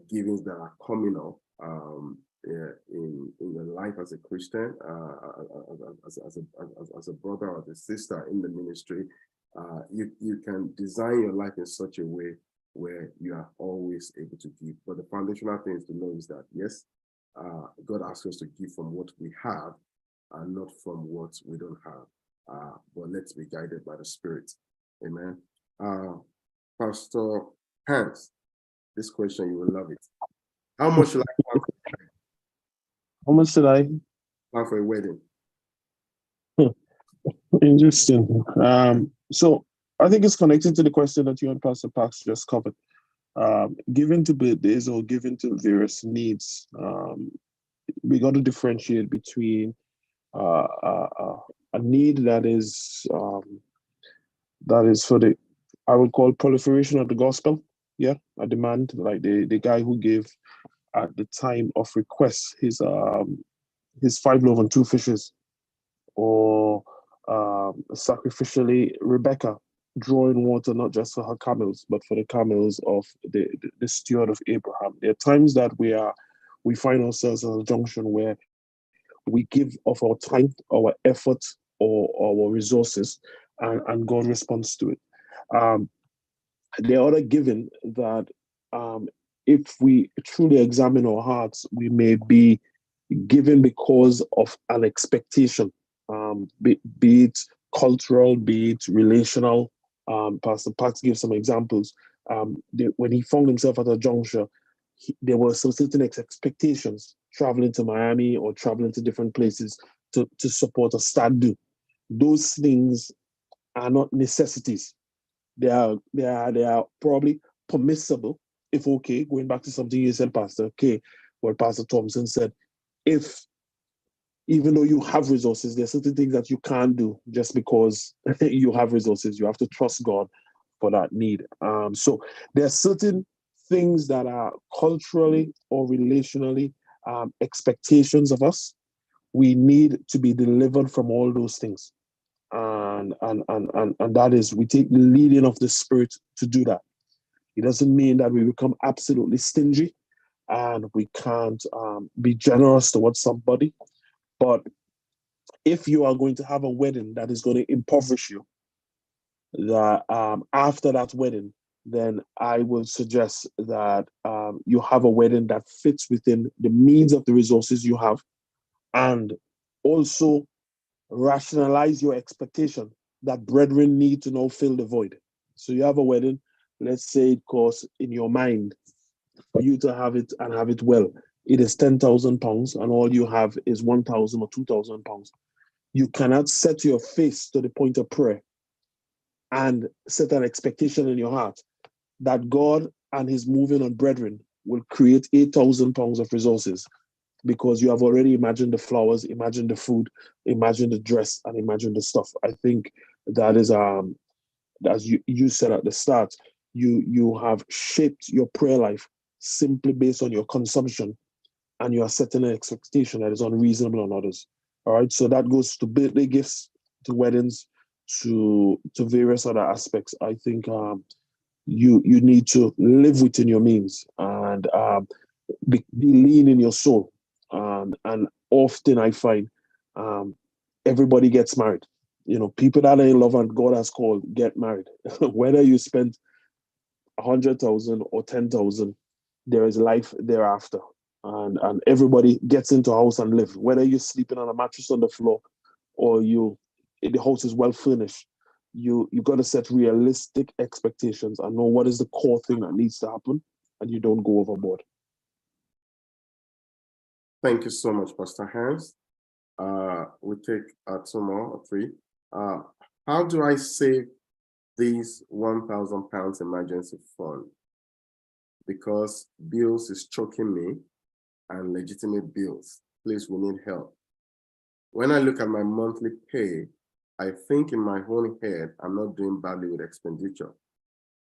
givings that are coming up in your life as a Christian, as a brother or as a sister in the ministry, you can design your life in such a way where you are always able to give. But the foundational thing to know is that, yes, God asks us to give from what we have and not from what we don't have. But let's be guided by the Spirit. Amen. Pastor Hans, this question, you will love it. How much should I plan How much did I? for a wedding? Interesting. So I think it's connected to the question that you and Pastor Parks just covered. Given to birthdays or given to various needs, we got to differentiate between a need that is for the, I would call, proliferation of the gospel. Yeah, a demand, like the guy who gave at the time of request his 5 loaves and 2 fishes, or sacrificially Rebecca drawing water not just for her camels but for the camels of the steward of Abraham. There are times that we find ourselves at a junction where we give of our time, our effort, or our resources, and God responds to it. There are other giving that, if we truly examine our hearts, we may be given because of an expectation, be it cultural, be it relational. Pastor Parks gives some examples. When he found himself at a juncture, there were some certain expectations, traveling to Miami or traveling to different places to support a stag do. Those things are not necessities. They are probably permissible, if okay. Going back to something you said, Pastor K, what Pastor Thompson said, if even though you have resources, there's certain things that you can't do just because you have resources. You have to trust God for that need. So there are certain things that are culturally or relationally expectations of us. We need to be delivered from all those things. And that is, we take the leading of the Spirit to do that. It doesn't mean that we become absolutely stingy and we can't be generous towards somebody. But if you are going to have a wedding that is going to impoverish you, that after that wedding, then I would suggest that you have a wedding that fits within the means of the resources you have, and also rationalize your expectation that brethren need to now fill the void. So you have a wedding, let's say it costs in your mind for you to have it and have it well, it is £10,000, and all you have is £1,000 or £2,000. You cannot set your face to the point of prayer and set an expectation in your heart that God and his moving on brethren will create £8,000 of resources, because you have already imagined the flowers, imagined the food, imagined the dress, and imagined the stuff. I think that is, as you said at the start, you have shaped your prayer life simply based on your consumption, and you are setting an expectation that is unreasonable on others. All right, so that goes to birthday gifts, to weddings, to various other aspects. I think you need to live within your means and be lean in your soul. And often I find everybody gets married. You know, people that are in love and God has called get married. Whether you spend 100,000 or 10,000, there is life thereafter. And everybody gets into a house and live, whether you're sleeping on a mattress on the floor or the house is well furnished. You got to set realistic expectations and know what is the core thing that needs to happen, and you don't go overboard. Thank you so much, Pastor Hans. We take 2 more or 3. How do I save these £1,000 emergency fund? Because bills is choking me, and legitimate bills. Please, we need help. When I look at my monthly pay, I think in my own head, I'm not doing badly with expenditure,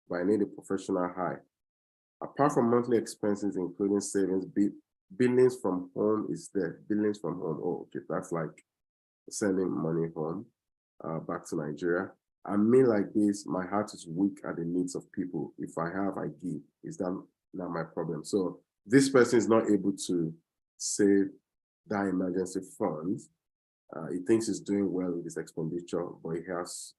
but I need a professional eye. Apart from monthly expenses, including savings, billings from home is there. Billings from home, oh, okay, that's like sending money home, back to Nigeria. I mean, like this, my heart is weak at the needs of people. If I have, I give. Is that not my problem? So this person is not able to save that emergency funds. He thinks he's doing well with his expenditure, but he has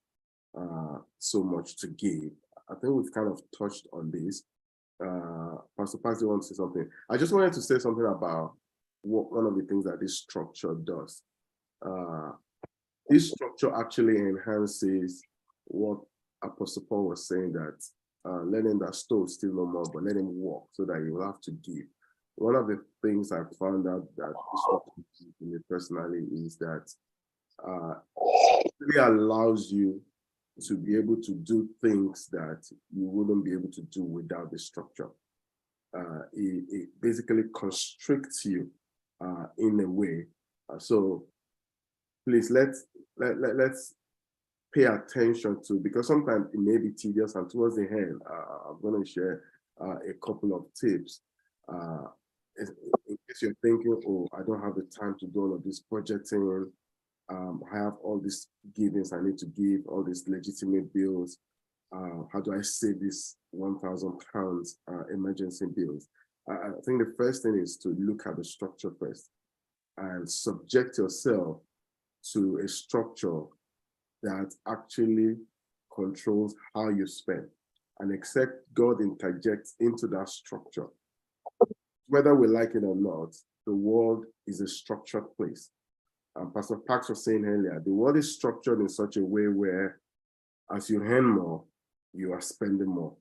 so much to give. I think we've kind of touched on this. Pastor Paxi wants to say something. I just wanted to say something about one of the things that this structure does. This structure actually enhances what Apostle Paul was saying, that let him that stole steal no more, but let him walk so that you will have to give. One of the things I found out that me personally is that it really allows you to be able to do things that you wouldn't be able to do without the structure. It basically constricts you in a way. So please let's pay attention to, because sometimes it may be tedious, and towards the end, I'm going to share a couple of tips. In case you're thinking, oh, I don't have the time to do all of this budgeting, I have all these givings I need to give, all these legitimate bills. How do I save this £1,000 emergency bills? I think the first thing is to look at the structure first and subject yourself to a structure that actually controls how you spend, and accept God interjects into that structure. Whether we like it or not, the world is a structured place. Pastor Pax was saying earlier, the world is structured in such a way where as you earn more, you are spending more.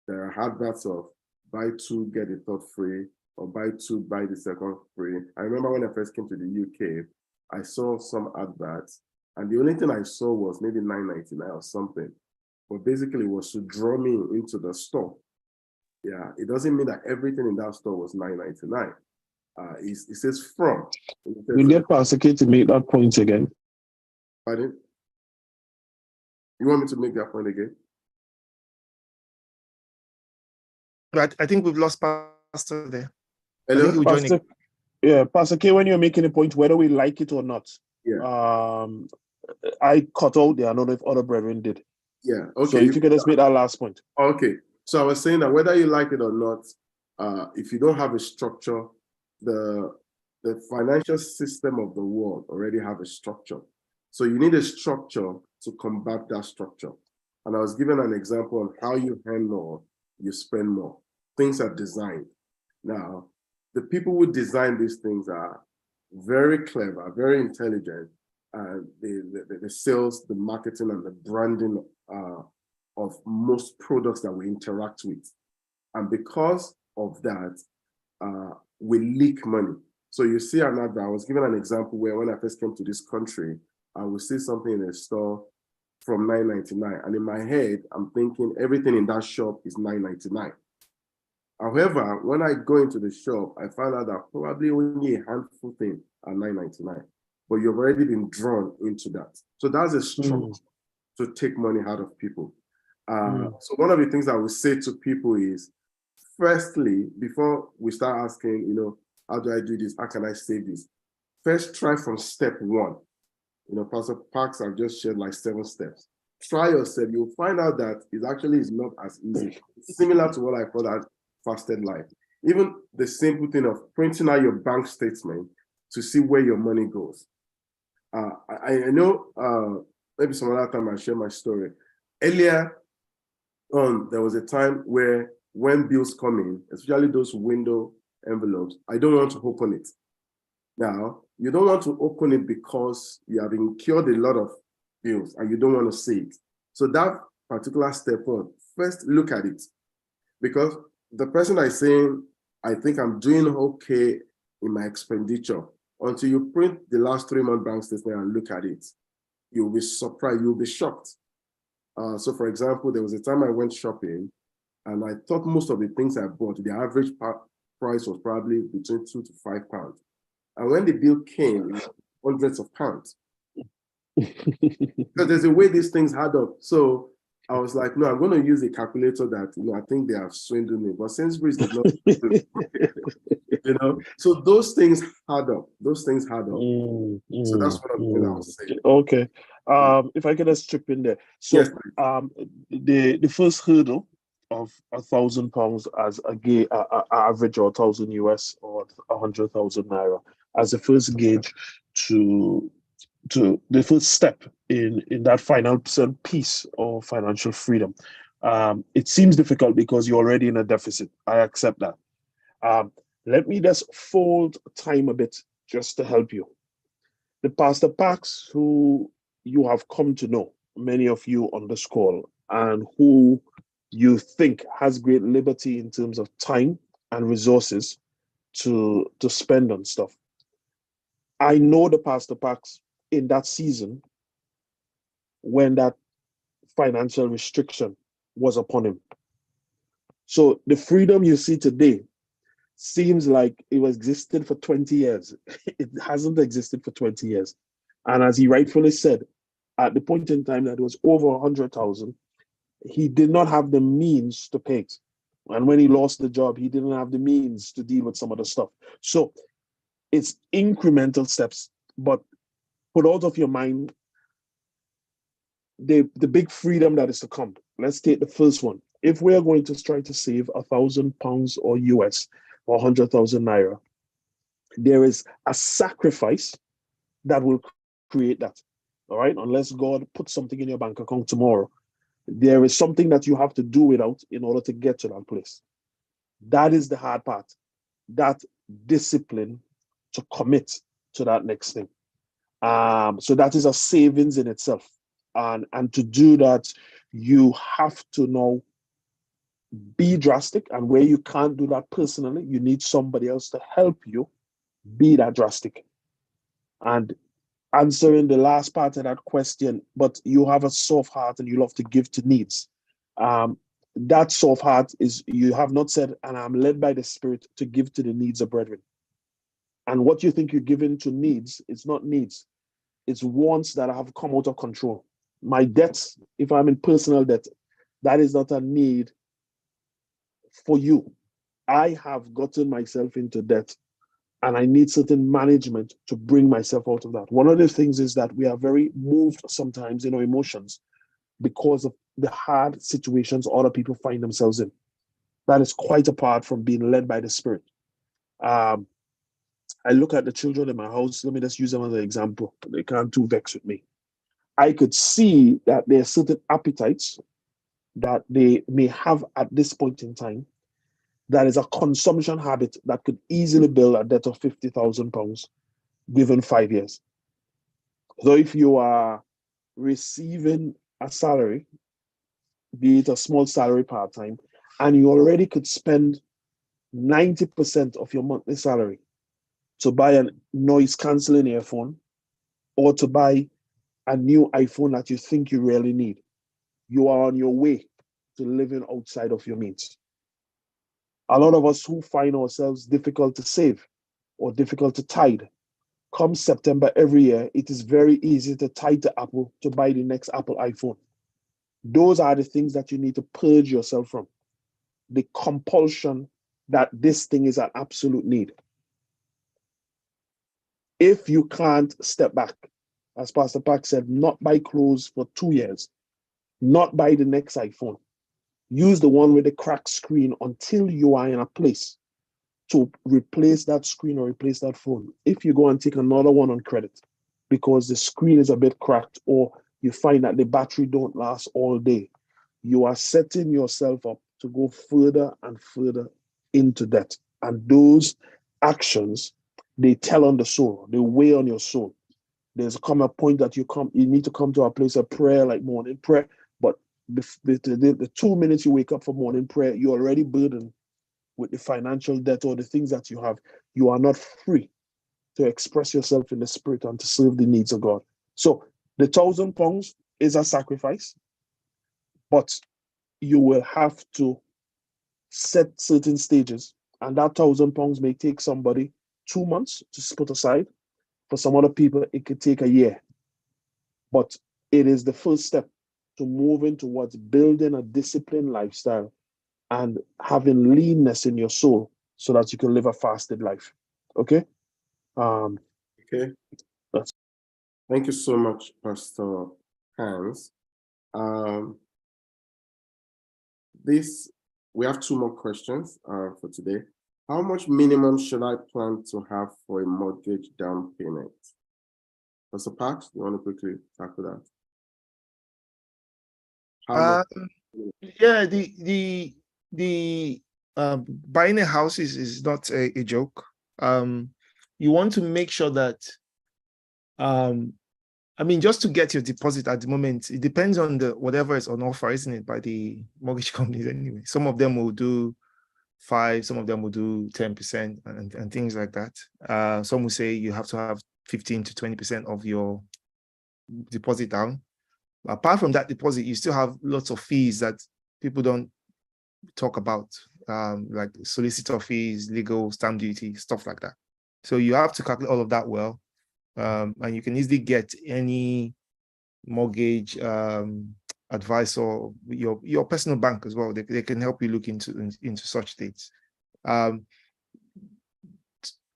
There are adverts of buy 2, get the third free, or buy 2, buy the second free. I remember when I first came to the UK, I saw some adverts, and the only thing I saw was maybe $9.99 or something. But basically it was to draw me into the store. Yeah, it doesn't mean that everything in that store was $9.99. It says from. We get Pastor K to make that point again. Pardon? You want me to make that point again? But I think we've lost Pastor there. Hello? Pastor, yeah, Pastor K, when you're making a point, whether we like it or not, yeah. I cut out there. I don't know if other brethren did. Yeah, okay. So if you could just make that last point. Okay, so I was saying that whether you like it or not, if you don't have a structure, the financial system of the world already have a structure. So you need a structure to combat that structure. And I was given an example on how you earn more, you spend more. Things are designed. Now, the people who design these things are very clever, very intelligent. The sales, the marketing, and the branding of most products that we interact with. And because of that, we leak money. So you see an advert. I was given an example where when I first came to this country, I would see something in a store from $9.99. And in my head, I'm thinking everything in that shop is $9.99. However, when I go into the shop, I find out that probably only a handful thing are $9.99. But you've already been drawn into that. So that's a structure to take money out of people. So one of the things I would say to people is, firstly, before we start asking, how do I do this? How can I save this? First, try from step 1. Pastor Parks have just shared like 7 steps. Try yourself. You'll find out that it actually is not as easy. It's similar to what I call that fasted life. Even the simple thing of printing out your bank statement to see where your money goes. I know maybe some other time I'll share my story. Earlier on, there was a time where when bills come in, especially those window envelopes, I don't want to open it. Now, you don't want to open it because you have incurred a lot of bills and you don't want to see it. So that particular step one, first look at it. Because the person that is saying, I think I'm doing okay in my expenditure, until you print the last 3 month bank statement and look at it, you'll be surprised, you'll be shocked. So for example, there was a time I went shopping and I thought most of the things I bought, the average price was probably between £2 to £5. And when the bill came, it was hundreds of pounds. So there's a way these things add up. So I was like, no, I'm going to use a calculator that, I think they have swindled me. But Sainsbury's did not, So those things add up. Those things add up. So that's what I was saying. Okay. If I can just chip in there. So Yes, the first hurdle of £1,000 as a average, or 1,000 US, or 100,000 naira as the first gauge to the first step in that final piece of financial freedom. It seems difficult because you're already in a deficit. I accept that. Let me just fold time a bit just to help you. The Pastor Pax, who you have come to know, many of you on this call, and who you think has great liberty in terms of time and resources to spend on stuff. I know the Pastor Pax in that season when that financial restriction was upon him. So the freedom you see today seems like it was existed for 20 years. It hasn't existed for 20 years. And as he rightfully said, at the point in time that it was over 100,000, he did not have the means to pay it. And when he lost the job, he didn't have the means to deal with some of the stuff. So it's incremental steps, but put out of your mind the big freedom that is to come. Let's take the first one. If we are going to try to save £1,000 or US or 100,000 naira, there is a sacrifice that will create that. All right, unless God puts something in your bank account tomorrow, there is something that you have to do without in order to get to that place. That is the hard part. That discipline to commit to that next thing. So that is a savings in itself. And to do that, you have to now be drastic. And where you can't do that personally, you need somebody else to help you be that drastic. And answering the last part of that question, but you have a soft heart and you love to give to needs. That soft heart is, you have not said, and I'm led by the Spirit to give to the needs of brethren. And what you think you're giving to needs, it's not needs. It's wants that have come out of control. My debts, if I'm in personal debt, that is not a need for you. I have gotten myself into debt and I need certain management to bring myself out of that. One of the things is that we are very moved sometimes in our emotions because of the hard situations other people find themselves in. That is quite apart from being led by the Spirit. I look at the children in my house. Let me just use them as an example. They can't too vex with me. I could see that there are certain appetites that they may have at this point in time. That is a consumption habit that could easily build a debt of £50,000 given 5 years. So if you are receiving a salary, be it a small salary part-time, and you already could spend 90% of your monthly salary to buy a noise-canceling earphone or to buy a new iPhone that you think you really need, you are on your way to living outside of your means. A lot of us who find ourselves difficult to save or difficult to tide, come September every year, it is very easy to tide to Apple to buy the next Apple iPhone. Those are the things that you need to purge yourself from. The compulsion that this thing is an absolute need. If you can't step back, as Pastor Pax said, not buy clothes for 2 years, not buy the next iPhone, use the one with the cracked screen until you are in a place to replace that screen or replace that phone. If you go and take another one on credit because the screen is a bit cracked or you find that the battery don't last all day, you are setting yourself up to go further and further into debt. And those actions, they tell on the soul, they weigh on your soul. There's come a point that you need to come to a place of prayer, like morning prayer. But the 2 minutes you wake up for morning prayer, you're already burdened with the financial debt or the things that you have. You are not free to express yourself in the spirit and to serve the needs of God. So the £1,000 is a sacrifice, but you will have to set certain stages. And that £1,000 may take somebody 2 months to put aside. For some other people, it could take a year. But it is the first step to moving towards building a disciplined lifestyle and having leanness in your soul so that you can live a fasted life. Okay? Okay. Thank you so much, Pastor Hans. We have 2 more questions for today. How much minimum should I plan to have for a mortgage down payment? Pastor Parks, you want to quickly tackle that? How much? Yeah, the buying a house is not a joke. You want to make sure that I mean, just to get your deposit at the moment, it depends on whatever is on offer, isn't it, by the mortgage companies anyway. Some of them will do 5%, some of them will do 10% and things like that. Some will say you have to have 15 to 20% of your deposit down. Apart from that deposit, you still have lots of fees that people don't talk about, like solicitor fees, legal, stamp duty, stuff like that. So you have to calculate all of that well. And you can easily get any mortgage advisor, your personal bank as well. They can help you look into such things.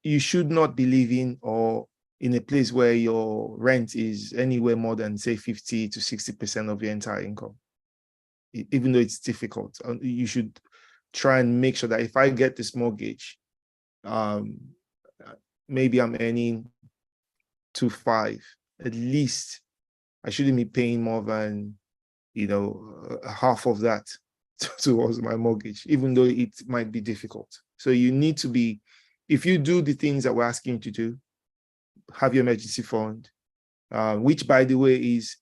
You should not be living or in a place where your rent is anywhere more than, say, 50 to 60% of your entire income. Even though it's difficult, you should try and make sure that if I get this mortgage, maybe I'm earning 2.5, at least I shouldn't be paying more than, half of that towards my mortgage, even though it might be difficult. So you need to be, if you do the things that we're asking you to do, have your emergency fund, which, by the way, is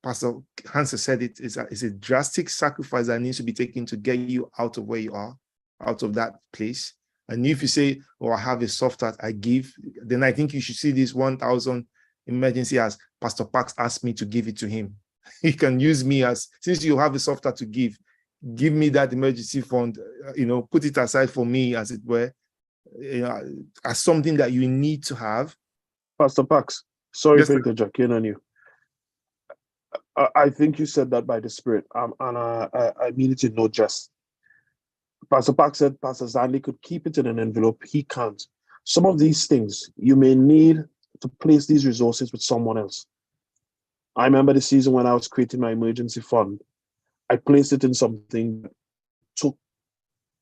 Pastor Hans said it is a drastic sacrifice that needs to be taken to get you out of where you are, out of that place. And if you say, "Oh, I have a soft heart, I give," then I think you should see this 1,000 emergency as Pastor Parks asked me to give it to him. He can use me as, since you have a soft heart to give me that emergency fund, put it aside for me, as it were, as something that you need to have. Pastor Parks, sorry Yes, for interjecting on you. I think you said that by the Spirit, and I mean it in no jest. Pastor Parks said Pastor Zandy could keep it in an envelope. He can't. Some of these things, you may need to place these resources with someone else. I remember the season when I was creating my emergency fund. I placed it in something that took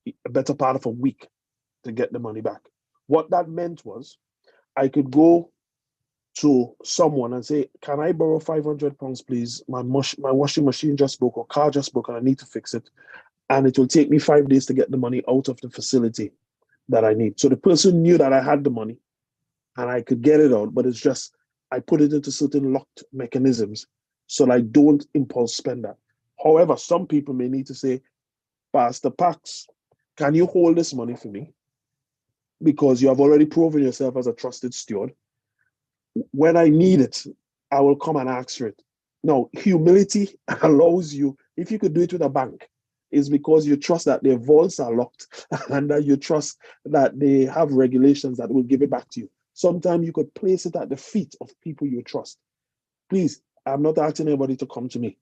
a better part of a week to get the money back. What that meant was I could go to someone and say, "Can I borrow £500, please? My washing machine just broke or car just broke and I need to fix it. And it will take me 5 days to get the money out of the facility that I need." So the person knew that I had the money and I could get it out, but it's just, I put it into certain locked mechanisms so that I don't impulse spend that. However, some people may need to say, "Pastor Parks, can you hold this money for me? Because you have already proven yourself as a trusted steward. When I need it, I will come and ask for it." Now, humility allows you, if you could do it with a bank, is because you trust that their vaults are locked and that you trust that they have regulations that will give it back to you. Sometimes you could place it at the feet of people you trust. Please, I'm not asking anybody to come to me.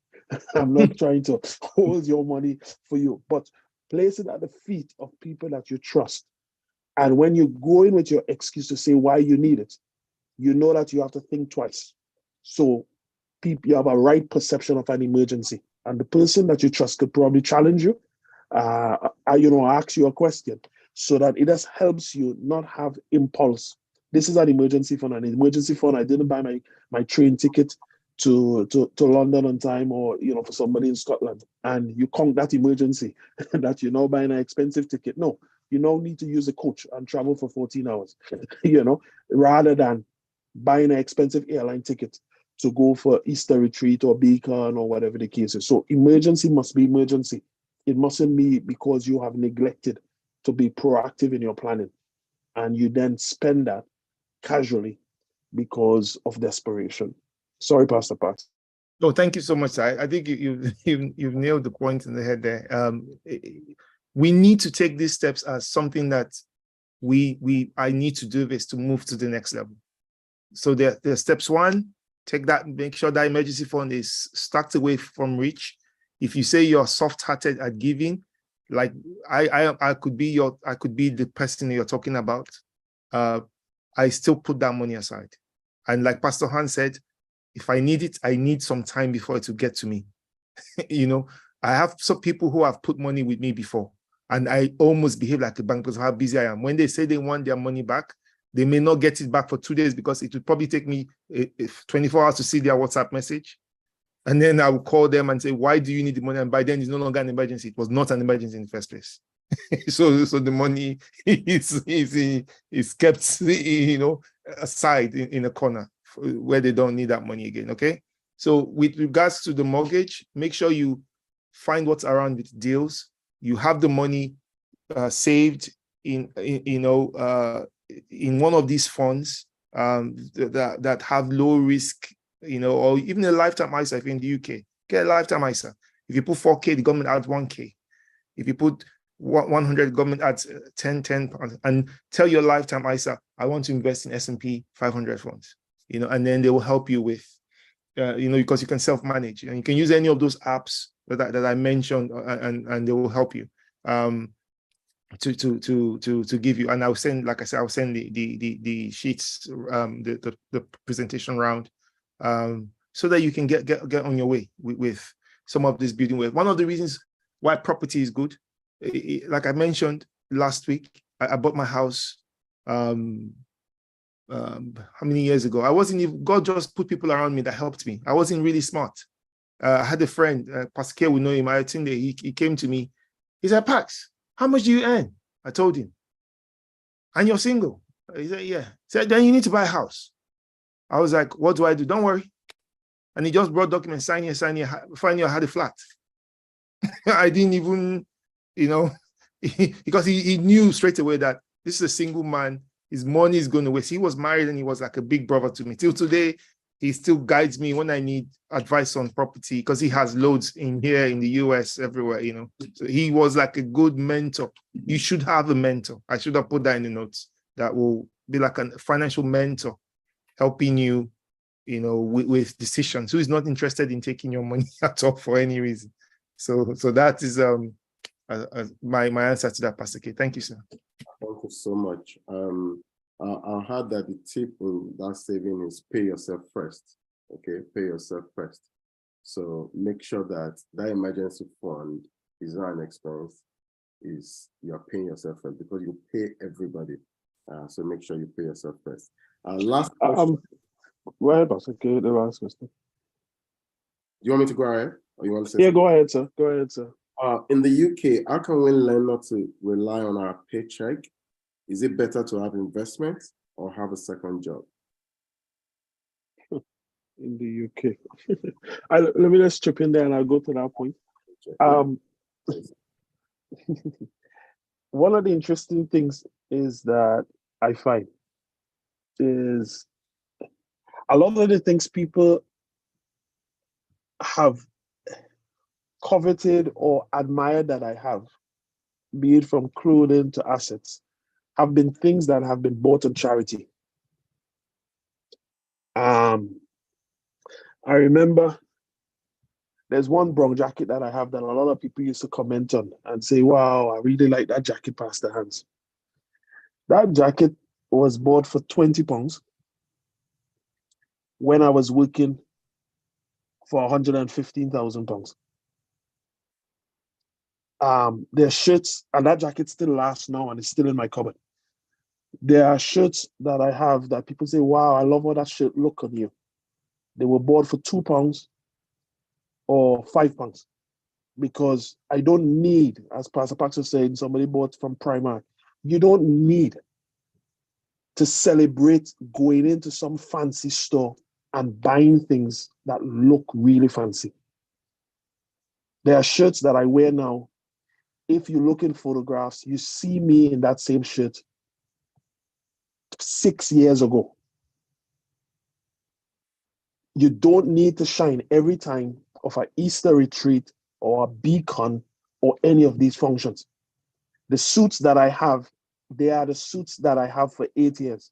I'm not trying to hold your money for you, but place it at the feet of people that you trust. And when you go in with your excuse to say why you need it, you know that you have to think twice. So you have a right perception of an emergency. And the person that you trust could probably challenge you, ask you a question, so that it just helps you not have impulse. This is an emergency fund. An emergency fund, I didn't buy my train ticket to London on time, or for somebody in Scotland, and you count that emergency that you're now buying an expensive ticket. No, you now need to use a coach and travel for 14 hours, rather than buying an expensive airline ticket to go for Easter retreat or Beacon or whatever the case is. So emergency must be emergency. It mustn't be because you have neglected to be proactive in your planning, and you then spend that casually because of desperation. Sorry, Pastor Pat. No, thank you so much. I think you've nailed the point in the head there. We need to take these steps as something that I need to do this to move to the next level. So there's steps one, take that, make sure that emergency fund is stacked away from reach. If you say you're soft-hearted at giving, like I could be the person you're talking about. I still put that money aside. And like Pastor Hans said, if I need it, I need some time before it will get to me. I have some people who have put money with me before, and I almost behave like a bank because of how busy I am. When they say they want their money back, they may not get it back for 2 days because it would probably take me 24 hours to see their WhatsApp message. And then I will call them and say, why do you need the money? And by then it's no longer an emergency. It was not an emergency in the first place. So the money is kept, aside in a corner where they don't need that money again. Okay. So with regards to the mortgage, make sure you find what's around with deals. You have the money saved in one of these funds that have low risk, or even a lifetime ISA. If you're in the UK, get a lifetime ISA. If you put 4K, the government adds 1K. If you put 100, government adds 10 pounds, and tell your lifetime ISA, I want to invest in S&P 500 funds, and then they will help you with, because you can self-manage, and you can use any of those apps that I mentioned, and they will help you to give you. And I'll send, like I said, I'll send the sheets, the presentation round, so that you can get on your way with some of this building work. One of the reasons why property is good, like I mentioned last week, I bought my house how many years ago? God just put people around me that helped me. I wasn't really smart. I had a friend, Pastor K, we know him. I think he came to me. He said, Pax, how much do you earn? I told him. And you're single? He said, yeah. He said, then you need to buy a house. I was like, what do I do? Don't worry. And he just brought documents, sign here. Finally, I had a flat. I didn't even, because he knew straight away that this is a single man. His money is going to waste. He was married and he was like a big brother to me. Till today, he still guides me when I need advice on property because he has loads in here in the US, everywhere, So he was like a good mentor. You should have a mentor. I should have put that in the notes. That will be like a financial mentor helping you, with decisions. Who is not interested in taking your money at all for any reason. So that is my answer to that, Pastor K. Thank you, sir. Thank you so much. I heard that the tip in that saving is pay yourself first. Okay, pay yourself first. So make sure that emergency fund is not an expense. You're paying yourself first because you pay everybody. So make sure you pay yourself first. Last question. Go ahead, Pastor K. The last question. You want me to go ahead, or you want to say? Yeah, go ahead, sir. Go ahead, sir. In the UK, how can we learn not to rely on our paycheck? Is it better to have investments or have a second job? In the UK, let me just chip in there and I'll go to that point. One of the interesting things is that I find is a lot of the things people have coveted or admired that I have, be it from clothing to assets, have been things that have been bought on charity. I remember there's one brown jacket that I have that a lot of people used to comment on and say, wow, I really like that jacket, Pastor Hans. That jacket was bought for £20 when I was working for £115,000. There are shirts, and that jacket still lasts now and it's still in my cupboard. There are shirts that I have that people say, wow, I love how that shirt look on you. They were bought for £2 or £5 because I don't need, as Pastor Paxton said, somebody bought from Primark. You don't need to celebrate going into some fancy store and buying things that look really fancy. There are shirts that I wear now. If you look in photographs, you see me in that same shirt 6 years ago. You don't need to shine every time of an Easter retreat or a beacon or any of these functions. The suits that I have, they are the suits that I have for 8 years.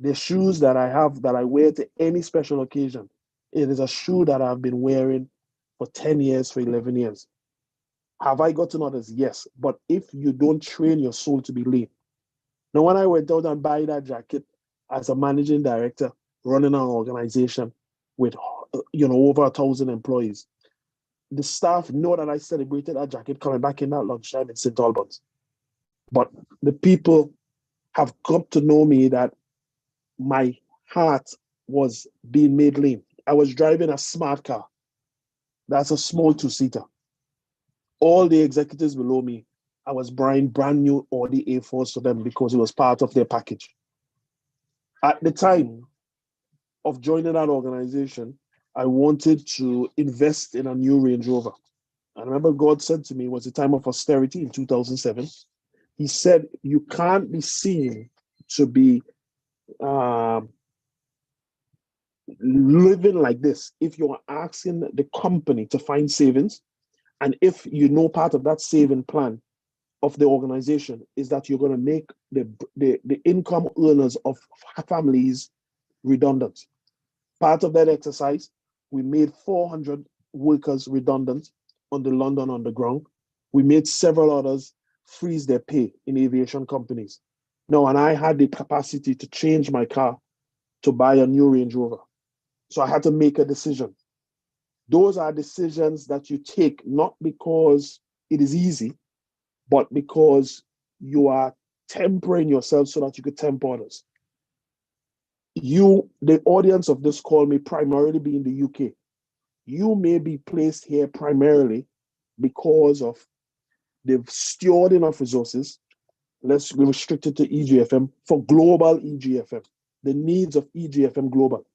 The shoes that I have that I wear to any special occasion, it is a shoe that I've been wearing for 10 years, for 11 years. Have I gotten others? Yes. But if you don't train your soul to be lean. Now, when I went out and buy that jacket as a managing director, running an organization with over 1,000 employees, the staff know that I celebrated that jacket coming back in that lunchtime in St. Albans. But the people have come to know me that my heart was being made lean. I was driving a smart car. That's a small two-seater. All the executives below me, I was buying brand new Audi A4s for them because it was part of their package. At the time of joining that organization, I wanted to invest in a new Range Rover. I remember God said to me, it was a time of austerity in 2007. He said, you can't be seen to be living like this if you're asking the company to find savings, and if you know part of that saving plan of the organization is that you're going to make the income earners of families redundant. Part of that exercise, we made 400 workers redundant on the London Underground. We made several others freeze their pay in aviation companies. Now, and I had the capacity to change my car to buy a new Range Rover. So I had to make a decision. Those are decisions that you take not because it is easy, but because you are tempering yourself so that you could temper others. You, the audience of this call, may primarily be in the UK. You may be placed here primarily because of the stewarding of resources. Let's be restricted to EGFM for global EGFM, the needs of EGFM global.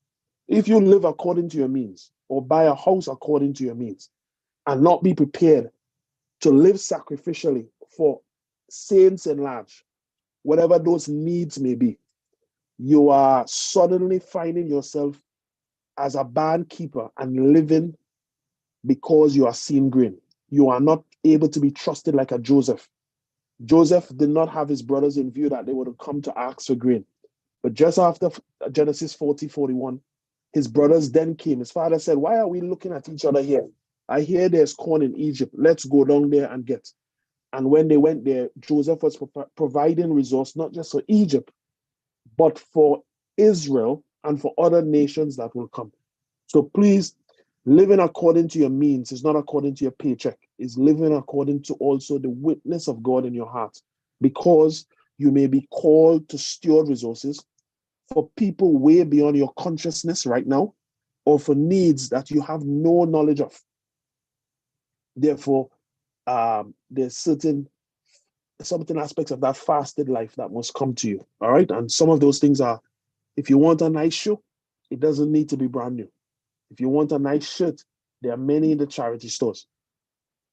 If you live according to your means or buy a house according to your means and not be prepared to live sacrificially for saints in large, whatever those needs may be, you are suddenly finding yourself as a barn keeper and living because you are seeing grain. You are not able to be trusted like a Joseph. Joseph did not have his brothers in view that they would have come to ask for grain. But just after Genesis 40:41, his brothers then came. His father said, why are we looking at each other here? I hear there's corn in Egypt. Let's go down there and get. And when they went there, Joseph was providing resource, not just for Egypt, but for Israel and for other nations that will come. So please, living according to your means is not according to your paycheck. It's living according to also the witness of God in your heart, because you may be called to steward resources for people way beyond your consciousness right now, or for needs that you have no knowledge of. Therefore, there's certain aspects of that fasted life that must come to you. All right. And some of those things are, if you want a nice shoe, it doesn't need to be brand new. If you want a nice shirt, there are many in the charity stores,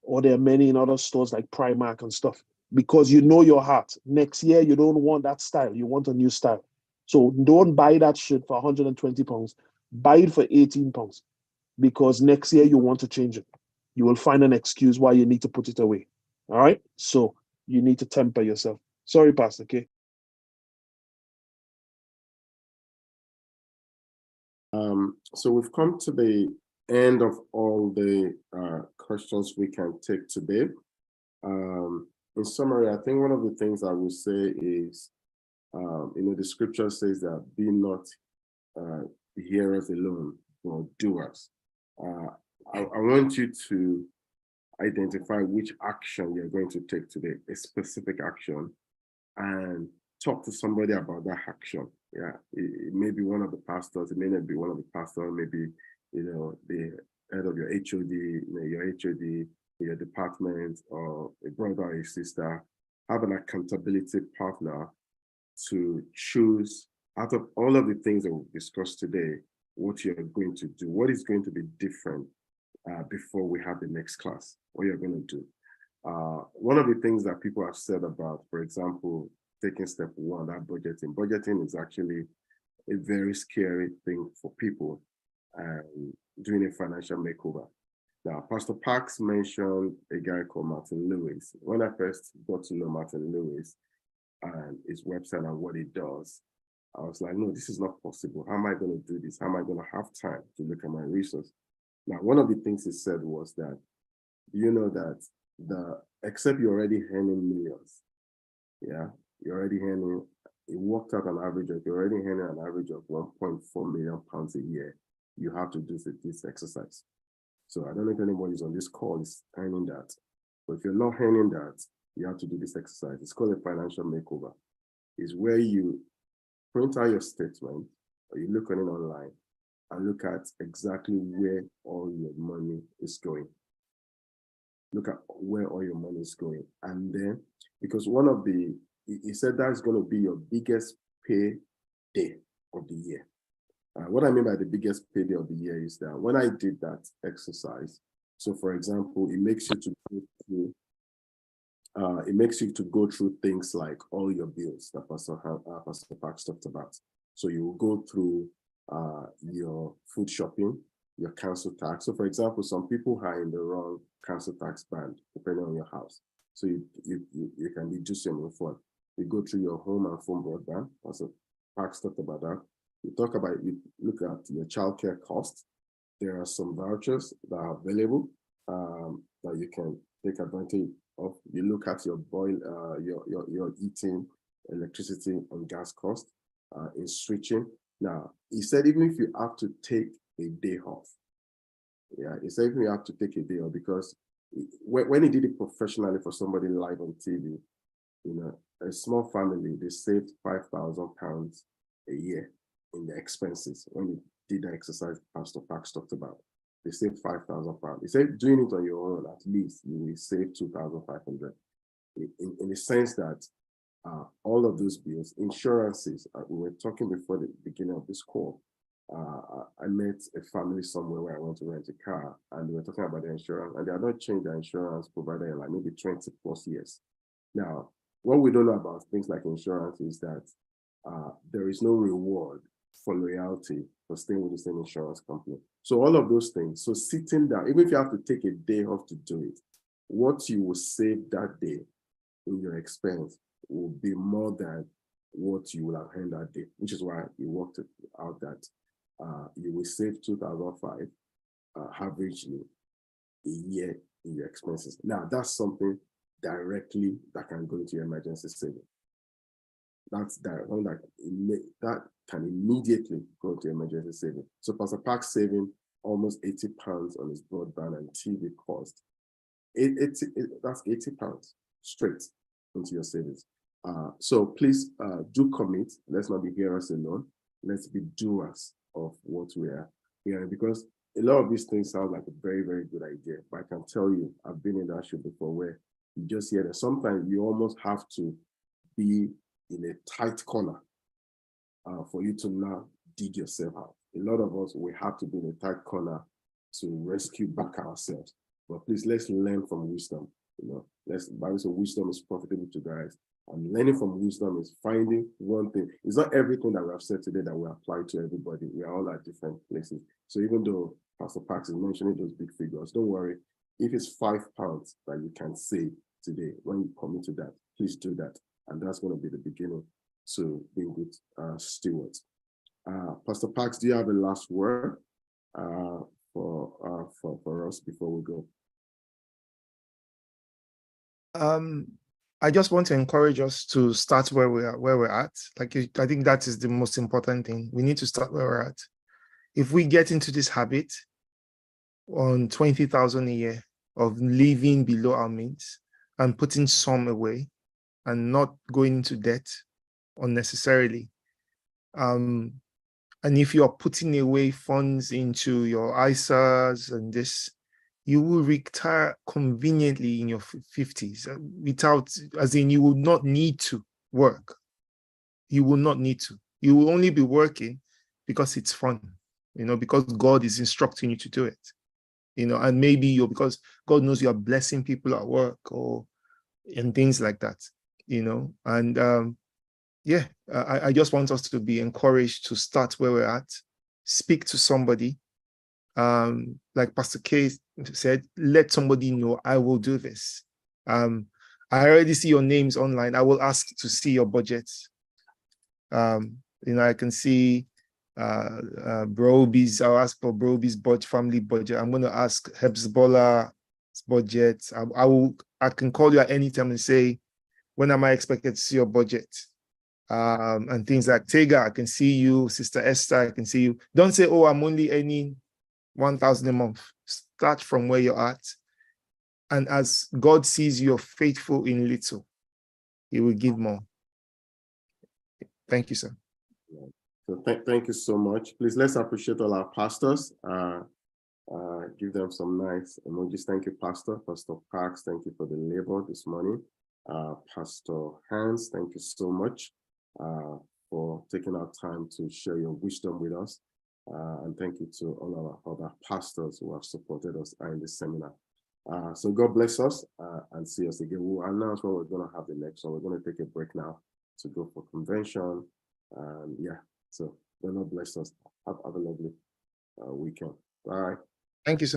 or there are many in other stores like Primark and stuff, because you know your heart. Next year, you don't want that style. You want a new style. So don't buy that shirt for £120. Buy it for £18, because next year you want to change it. You will find an excuse why you need to put it away. All right. So you need to temper yourself. Sorry, Pastor K. So we've come to the end of all the questions we can take today. In summary, I think one of the things I will say is, the scripture says that be not hearers alone, but doers. I want you to identify which action you're going to take today, a specific action, and talk to somebody about that action. Yeah, it may be one of the pastors, it may not be one of the pastors, maybe, the head of your HOD, your HOD, your department, or a brother or a sister. Have an accountability partner to choose out of all of the things that we've discussed today, what you're going to do, what is going to be different before we have the next class, what you're going to do. One of the things that people have said about, for example, taking step one, that budgeting. Budgeting is actually a very scary thing for people doing a financial makeover. Now, Pastor Parks mentioned a guy called Martin Lewis. When I first got to know Martin Lewis and his website and what he does, I was like, no, this is not possible. How am I going to do this? How am I going to have time to look at my resources? Now, one of the things he said was that, you know that except you're already earning millions, yeah, you're already earning, it worked out an average of, you're already earning an average of 1.4 million pounds a year. You have to do this exercise. So I don't know if anybody's on this call is earning that, but if you're not earning that, you have to do this exercise. It's called a financial makeover. It's where you print out your statement or you look on it online and look at exactly where all your money is going. Look at where all your money is going. And then, because he said that's going to be your biggest pay day of the year. What I mean by the biggest payday of the year is that when I did that exercise, so for example, it makes you to go through things like all your bills that Pastor Parks talked about. So you will go through your food shopping, your council tax. So for example, some people are in the wrong council tax band, depending on your house. So you can reduce your refund. You go through your home and phone broadband. Pastor Parks talked about that. You look at your childcare costs. There are some vouchers that are available that you can take advantage of. You look at your your heating, electricity, and gas cost in switching. Now, he said even if you have to take a day off, yeah, he said even you have to take a day off, because when he did it professionally for somebody live on TV, a small family, they saved £5,000 a year in the expenses. When you did the exercise Pastor Parks talked about, they saved £5,000. He said doing it on your own, at least you will save 2,500. In the sense that all of those bills, insurances, we were talking before the beginning of this call. I met a family somewhere where I went to rent a car, and they were talking about the insurance, and they had not changed their insurance provider in like maybe 20 plus years. Now, what we don't know about things like insurance is that there is no reward for loyalty for staying with the same insurance company. So all of those things. So sitting down, even if you have to take a day off to do it, what you will save that day in your expense will be more than what you will have earned that day, which is why you worked out that you will save 2,005 averagely a year in your expenses. Now, that's something directly that can go into your emergency saving. That's that can immediately go to emergency saving. So Pastor Parks saving almost £80 on his broadband and TV cost. That's £80 straight into your savings. So please do commit. Let's not be hearers alone. Let's be doers of what we are hearing, because a lot of these things sound like a very, very good idea. But I can tell you, I've been in that show before where you just hear that sometimes you almost have to be in a tight corner for you to now dig yourself out. A lot of us, we have to be in a tight corner to rescue back ourselves. But please, let's learn from wisdom. The Bible says wisdom is profitable to guys. And learning from wisdom is finding one thing. It's not everything that we have said today that we apply to everybody. We are all at different places. So even though Pastor Parks is mentioning those big figures, don't worry. If it's £5 that you can save today, when you commit to that, please do that. And that's going to be the beginning to being good stewards. Pastor Parks, do you have a last word for us before we go? I just want to encourage us to start where we're at. I think that is the most important thing. We need to start where we're at. If we get into this habit on 20,000 a year of living below our means and putting some away and not going into debt, unnecessarily. And if you are putting away funds into your ISAs and this, you will retire conveniently in your 50s without, as in you will not need to work. You will not need to. You will only be working because it's fun, because God is instructing you to do it, and maybe because God knows you are blessing people at work and things like that, and I just want us to be encouraged to start where we're at, speak to somebody. Like Pastor K said, let somebody know I will do this. I already see your names online. I will ask to see your budgets. I can see Broby's. I'll ask for Broby's family budget. I'm going to ask Hezbollah's budget. I can call you at any time and say, when am I expected to see your budget? And things like Tega, I can see you. Sister Esther, I can see you. Don't say, oh, I'm only earning 1,000 a month. Start from where you're at. And as God sees you're faithful in little, He will give more. Thank you, sir. So thank you so much. Please, let's appreciate all our pastors. Give them some nice emojis. Thank you, Pastor Parks. Thank you for the labor this morning. Pastor Hans, thank you so much for taking our time to share your wisdom with us. And thank you to all our other pastors who have supported us in this seminar. So God bless us and see us again. We'll announce when we're going to have the next one. We're going to take a break now to go for convention. So the Lord bless us. Have a lovely weekend. Bye. Thank you, sir.